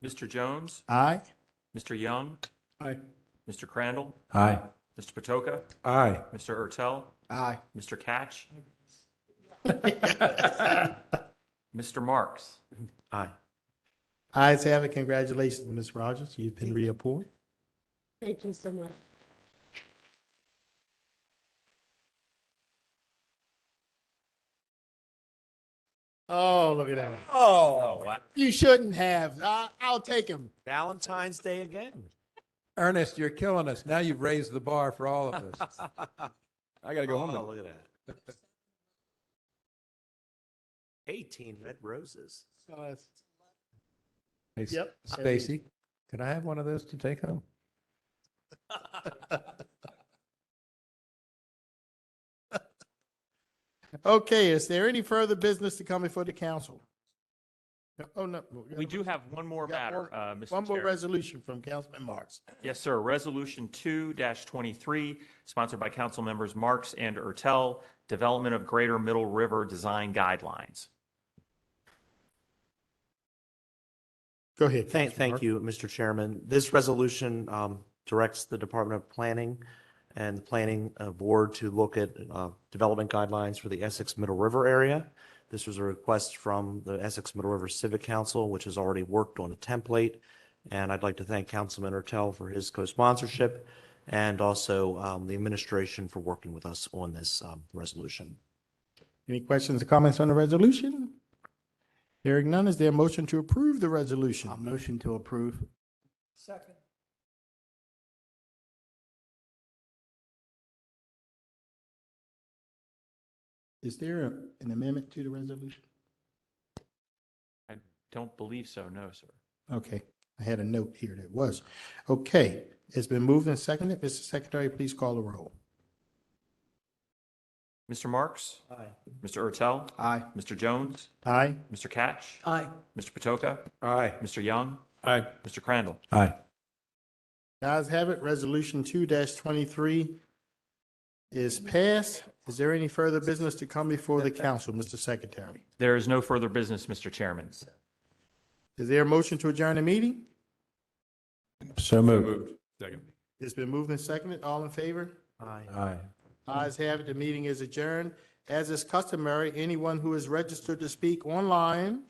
Mr. Jones, Aye. Mr. Young, Aye. Mr. Crandall, Aye. Mr. Patoka, Aye. Mr. Ertel, Aye. Mr. Catch, Mr. Marks. Aye. Ayes have it. Congratulations, Ms. Rogers. You've been reappointed. Thank you so much. Oh, look at that. Oh, You shouldn't have. I'll take him. Valentine's Day again. Ernest, you're killing us. Now you've raised the bar for all of us. I gotta go home Oh, now. look at that. 18 red roses. Hey, Yep. Stacy, could I have one of those to take home? Okay, is there any further business to come before the council? Oh, no. We do have one more Got matter, Mr. One more Chair. resolution from Councilman Marks. Yes, sir. Resolution 2-23, sponsored by council members Marks and Ertel, Development of Greater Middle River Design Guidelines. Go ahead. Thank Councilman Marks. you, Mr. Chairman. This resolution directs the Department of Planning and the Planning Board to look at development guidelines for the Essex Middle River area. This was a request from the Essex Middle River Civic Council, which has already worked on a template. And I'd like to thank Councilman Ertel for his co-sponsorship and also the administration for working with us on this resolution. Any questions or comments on the resolution? Hearing none, is there a motion to approve the resolution? Motion to approve. Second. Is there an amendment to the resolution? I don't believe so, no, sir. Okay, I had a note here that was. Okay, it's been moved and seconded. Mr. Secretary, please call the roll. Mr. Marks? Aye. Mr. Ertel? Aye. Mr. Jones? Aye. Mr. Catch? Aye. Mr. Patoka? Aye. Mr. Young? Aye. Mr. Crandall? Aye. Guys have it. Resolution 2-23 is passed. Is there any further business to come before the council, Mr. Secretary? There is no further business, Mr. Chairman. Is there a motion to adjourn the meeting? So moved. Second. It's been moved and seconded. All in favor? Aye. Aye. Ayes have it. The meeting is adjourned. As is customary, anyone who is registered to speak online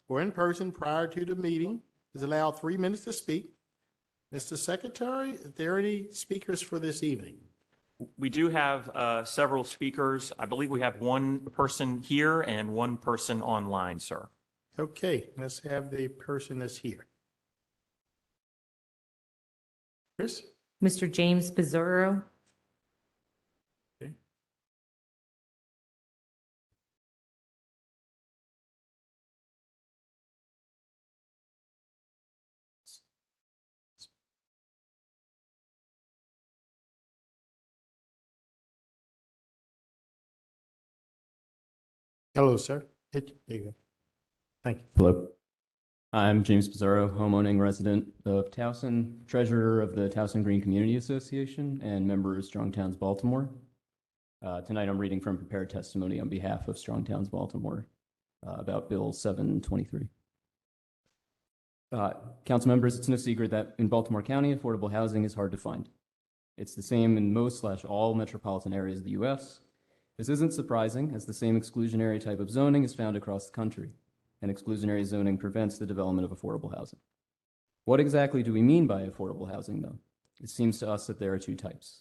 or in person prior to the meeting is allowed 3 minutes to speak. Mr. Secretary, are there any speakers for this evening? We do have several speakers. I believe we have one person here and one person online, sir. Okay, let's have the person that's here. Chris? Mr. James Pizzurro. Hello, sir. There you go. Thank you. Hello. I'm James Pizarro, homeowning resident of Towson, treasurer of the Towson Green Community Association, and member of Strong Towns Baltimore. Tonight, I'm reading from prepared testimony on behalf of Strong Towns Baltimore about Bill 723. Council members, it's no secret that in Baltimore County, affordable housing is hard to find. It's the same in most/all metropolitan areas of the U.S. This isn't surprising, as the same exclusionary type of zoning is found across the country, and exclusionary zoning prevents the development of affordable housing. What exactly do we mean by affordable housing, though? It seems to us that there are two types.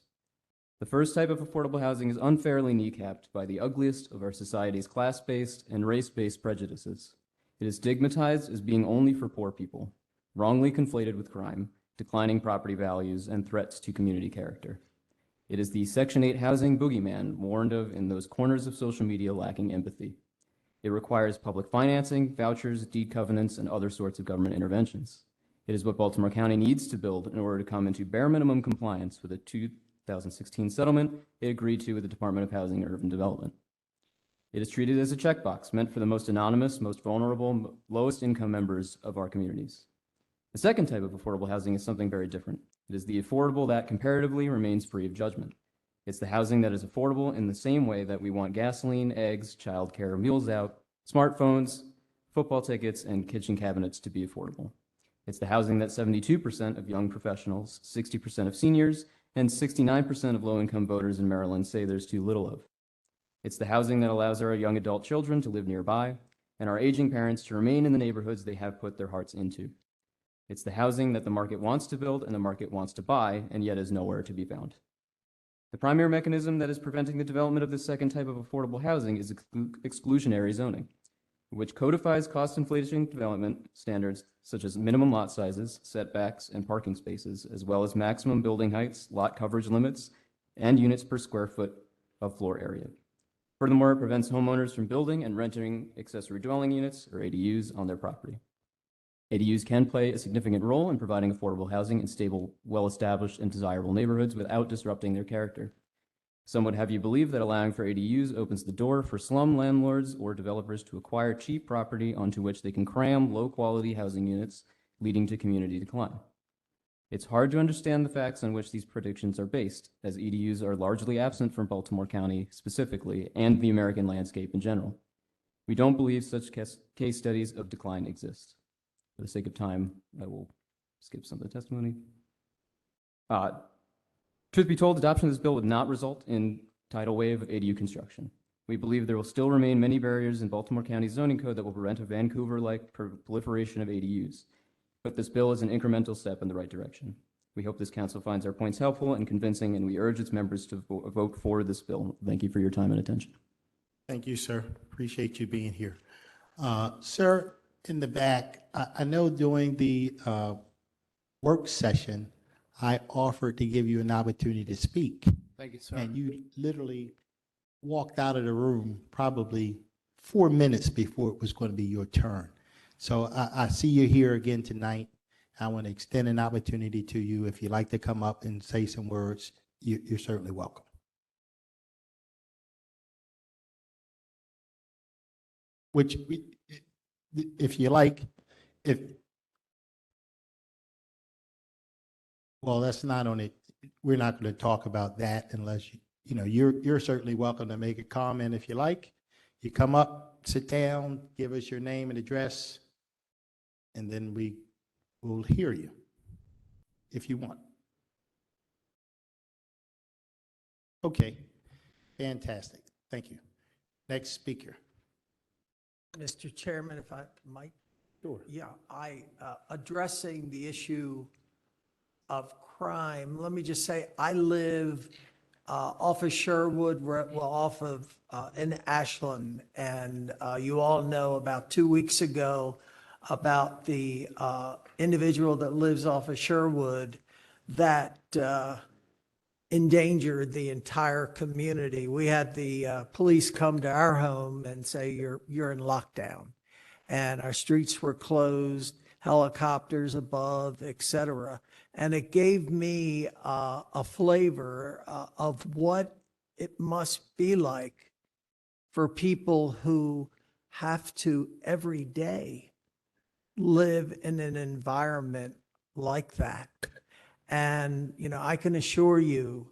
The first type of affordable housing is unfairly kneecapped by the ugliest of our society's class-based and race-based prejudices. It is stigmatized as being only for poor people, wrongly conflated with crime, declining property values, and threats to community character. It is the Section 8 housing boogeyman warned of in those corners of social media lacking empathy. It requires public financing, vouchers, deed covenants, and other sorts of government interventions. It is what Baltimore County needs to build in order to come into bare minimum compliance with a 2016 settlement it agreed to with the Department of Housing and Urban Development. It is treated as a checkbox meant for the most anonymous, most vulnerable, lowest income members of our communities. The second type of affordable housing is something very different. It is the affordable that comparatively remains free of judgment. It's the housing that is affordable in the same way that we want gasoline, eggs, childcare, meals out, smartphones, football tickets, and kitchen cabinets to be affordable. It's the housing that 72% of young professionals, 60% of seniors, and 69% of low-income voters in Maryland say there's too little of. It's the housing that allows our young adult children to live nearby and our aging parents to remain in the neighborhoods they have put their hearts into. It's the housing that the market wants to build and the market wants to buy, and yet is nowhere to be found. The primary mechanism that is preventing the development of this second type of affordable housing is exclusionary zoning, which codifies cost inflation development standards such as minimum lot sizes, setbacks, and parking spaces, as well as maximum building heights, lot coverage limits, and units per square foot of floor area. Furthermore, it prevents homeowners from building and renting accessory dwelling units, or ADUs, on their property. ADUs can play a significant role in providing affordable housing in stable, well-established, and desirable neighborhoods without disrupting their character. Some would have you believe that allowing for ADUs opens the door for slum landlords or developers to acquire cheap property onto which they can cram low-quality housing units, leading to community decline. It's hard to understand the facts on which these predictions are based, as EDUs are largely absent from Baltimore County specifically and the American landscape in general. We don't believe such case studies of decline exist. For the sake of time, I will skip some of the testimony. Truth be told, adoption of this bill would not result in tidal wave of ADU construction. We believe there will still remain many barriers in Baltimore County's zoning code that will prevent a Vancouver-like proliferation of ADUs. But this bill is an incremental step in the right direction. We hope this council finds our points helpful and convincing, and we urge its members to vote for this bill. Thank you for your time and attention. Thank you, sir. Appreciate you being here. Sir, in the back, I know during the work session, I offered to give you an opportunity to speak. Thank you, sir. And you literally walked out of the room probably 4 minutes before it was going to be your turn. So I see you here again tonight. I want to extend an opportunity to you. If you'd like to come up and say some words, you're certainly welcome. Which, if you like, well, that's not on it. We're not going to talk about that unless you're certainly welcome to make a comment if you like. You come up, sit down, give us your name and address, and then we will hear you if you want. Okay, fantastic. Thank you. Next speaker. Mr. Chairman, if I might. Sure. Yeah, addressing the issue of crime, let me just say, I live off of Sherwood, off of in Ashland, and you all know about 2 weeks ago about the individual that lives off of Sherwood that endangered the entire community. We had the police come to our home and say, you're in lockdown, and our streets were closed, helicopters above, etc. And it gave me a flavor of what it must be like for people who have to every day live in an environment like that. And, I can assure you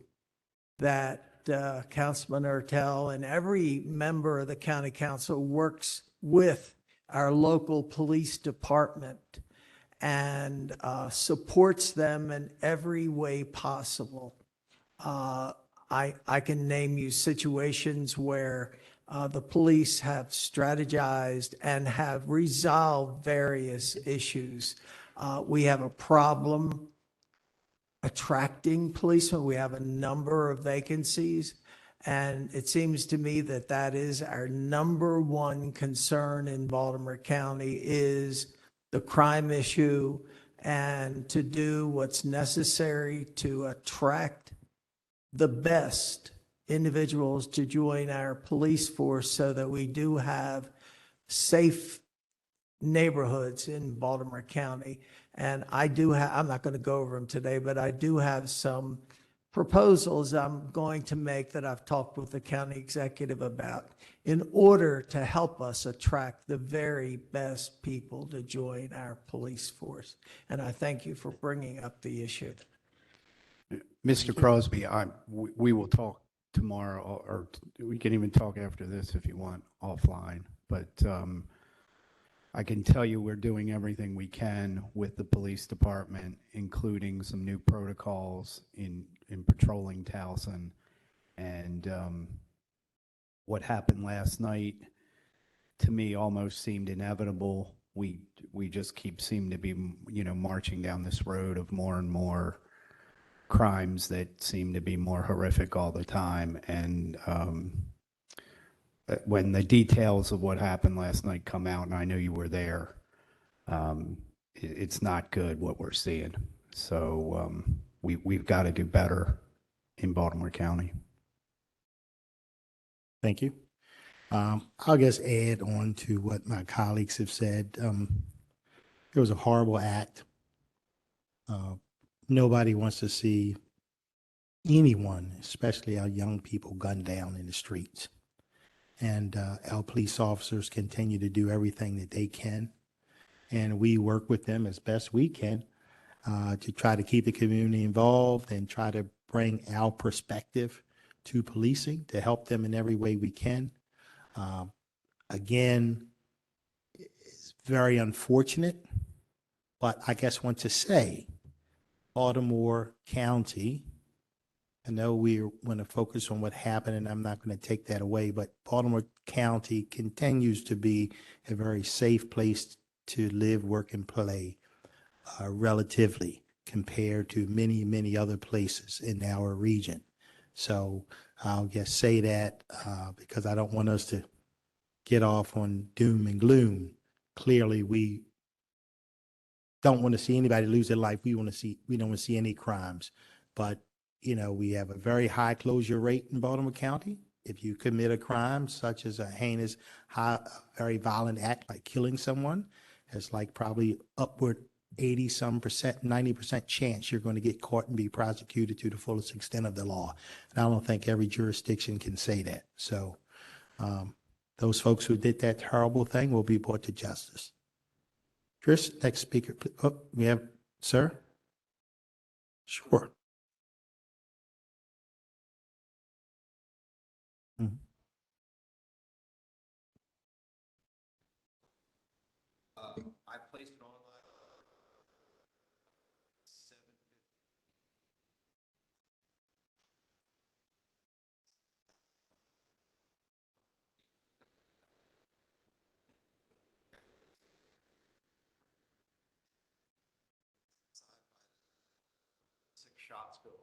that Councilman Ertel and every member of the county council works with our local police department and supports them in every way possible. I can name you situations where the police have strategized and have resolved various issues. We have a problem attracting policemen. We have a number of vacancies, and it seems to me that that is our number one concern in Baltimore County is the crime issue, and to do what's necessary to attract the best individuals to join our police force so that we do have safe neighborhoods in Baltimore County. And I'm not going to go over them today, but I do have some proposals I'm going to make that I've talked with the county executive about in order to help us attract the very best people to join our police force. And I thank you for bringing up the issue. Mr. Crosby, we will talk tomorrow, or we can even talk after this if you want offline. But I can tell you we're doing everything we can with the police department, including some new protocols in patrolling Towson. And what happened last night, to me, almost seemed inevitable. We just seem to be, marching down this road of more and more crimes that seem to be more horrific all the time. And when the details of what happened last night come out, and I know you were there, it's not good what we're seeing. So we've got to do better in Baltimore County. Thank you. I'll just add on to what my colleagues have said. It was a horrible act. Nobody wants to see anyone, especially our young people, gunned down in the streets. And our police officers continue to do everything that they can. And we work with them as best we can to try to keep the community involved and try to bring our perspective to policing to help them in every way we can. Again, it's very unfortunate, but I guess want to say Baltimore County, I know we want to focus on what happened, and I'm not going to take that away, but Baltimore County continues to be a very safe place to live, work, and play relatively compared to many, many other places in our region. So I'll just say that because I don't want us to get off on doom and gloom. Clearly, we don't want to see anybody lose their life. We don't want to see any crimes. But, we have a very high closure rate in Baltimore County. If you commit a crime such as a heinous, very violent act like killing someone, it's like probably upward 80-some%, 90% chance you're going to get caught and be prosecuted to the fullest extent of the law. And I don't think every jurisdiction can say that. So those folks who did that terrible thing will be brought to justice. Chris, next speaker. Oh, we have, sir? Sure. Mhm. I placed it online. Six shots go off.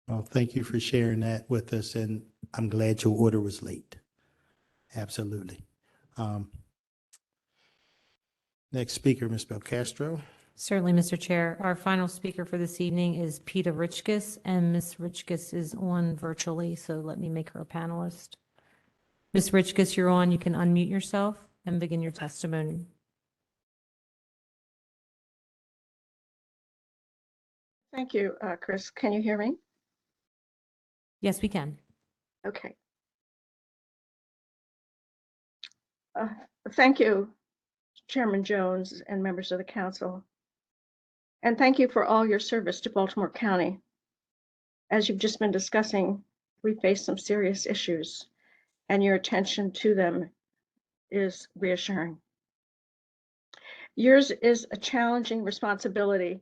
Well, thank you for sharing that with us, and I'm glad your order was late. Absolutely. Next speaker, Ms. Belcastro. Certainly, Mr. Chair. Our final speaker for this evening is Peta Richkis, and Ms. Richkis is on virtually, so let me make her a panelist. Ms. Richkis, you're on. You can unmute yourself and begin your testimony. Thank you, Chris. Can you hear me? Yes, we can. Okay. Thank you, Chairman Jones and members of the council. And thank you for all your service to Baltimore County. As you've just been discussing, we face some serious issues, and your attention to them is reassuring. Yours is a challenging responsibility.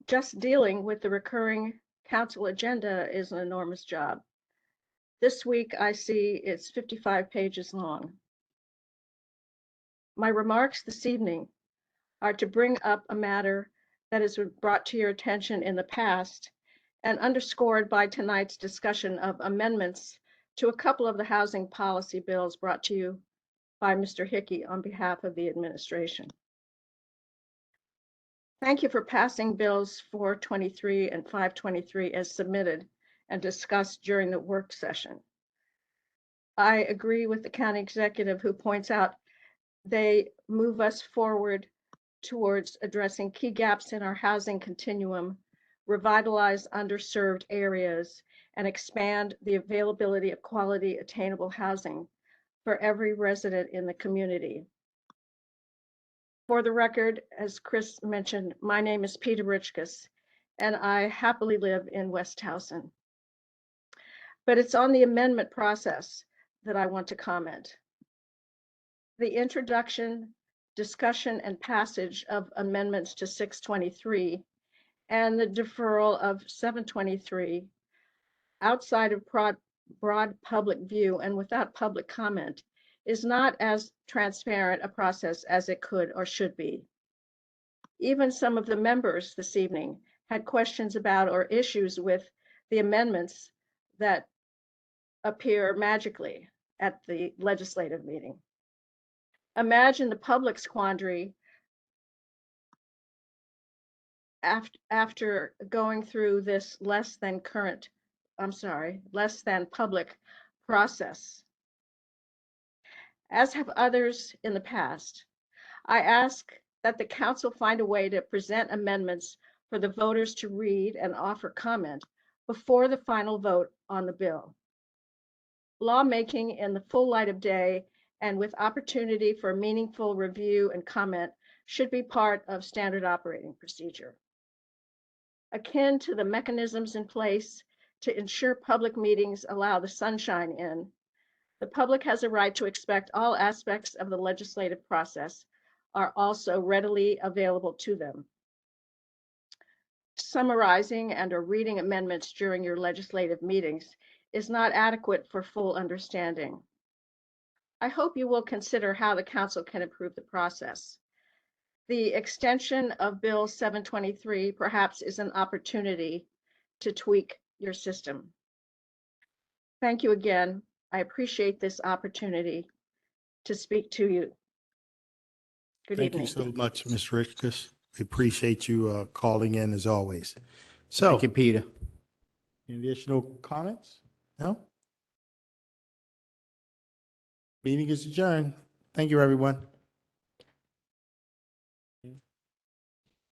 Just dealing with the recurring council agenda is an enormous job. This week, I see it's 55 pages long. My remarks this evening are to bring up a matter that has been brought to your attention in the past and underscored by tonight's discussion of amendments to a couple of the housing policy bills brought to you by Mr. Hickey on behalf of the administration. Thank you for passing bills 423 and 523 as submitted and discussed during the work session. I agree with the county executive who points out they move us forward towards addressing key gaps in our housing continuum, revitalize underserved areas, and expand the availability of quality attainable housing for every resident in the community. For the record, as Chris mentioned, my name is Peter Richkus, and I happily live in West Towson. But it's on the amendment process that I want to comment. The introduction, discussion, and passage of amendments to 623 and the deferral of 723 outside of broad public view and without public comment is not as transparent a process as it could or should be. Even some of the members this evening had questions about or issues with the amendments that appear magically at the legislative meeting. Imagine the public's quandary after going through this less than public process. As have others in the past, I ask that the council find a way to present amendments for the voters to read and offer comment before the final vote on the bill. Lawmaking in the full light of day and with opportunity for meaningful review and comment should be part of standard operating procedure. Akin to the mechanisms in place to ensure public meetings allow the sunshine in, the public has a right to expect all aspects of the legislative process are also readily available to them. Summarizing and or reading amendments during your legislative meetings is not adequate for full understanding. I hope you will consider how the council can improve the process. The extension of Bill 723 perhaps is an opportunity to tweak your system. Thank you again. I appreciate this opportunity to speak to you. Good Thank evening. you so much, Ms. Richkus. We appreciate you calling in as always. So, Thank you, Peter. any additional comments? No? Meeting is adjourned. Thank you, everyone.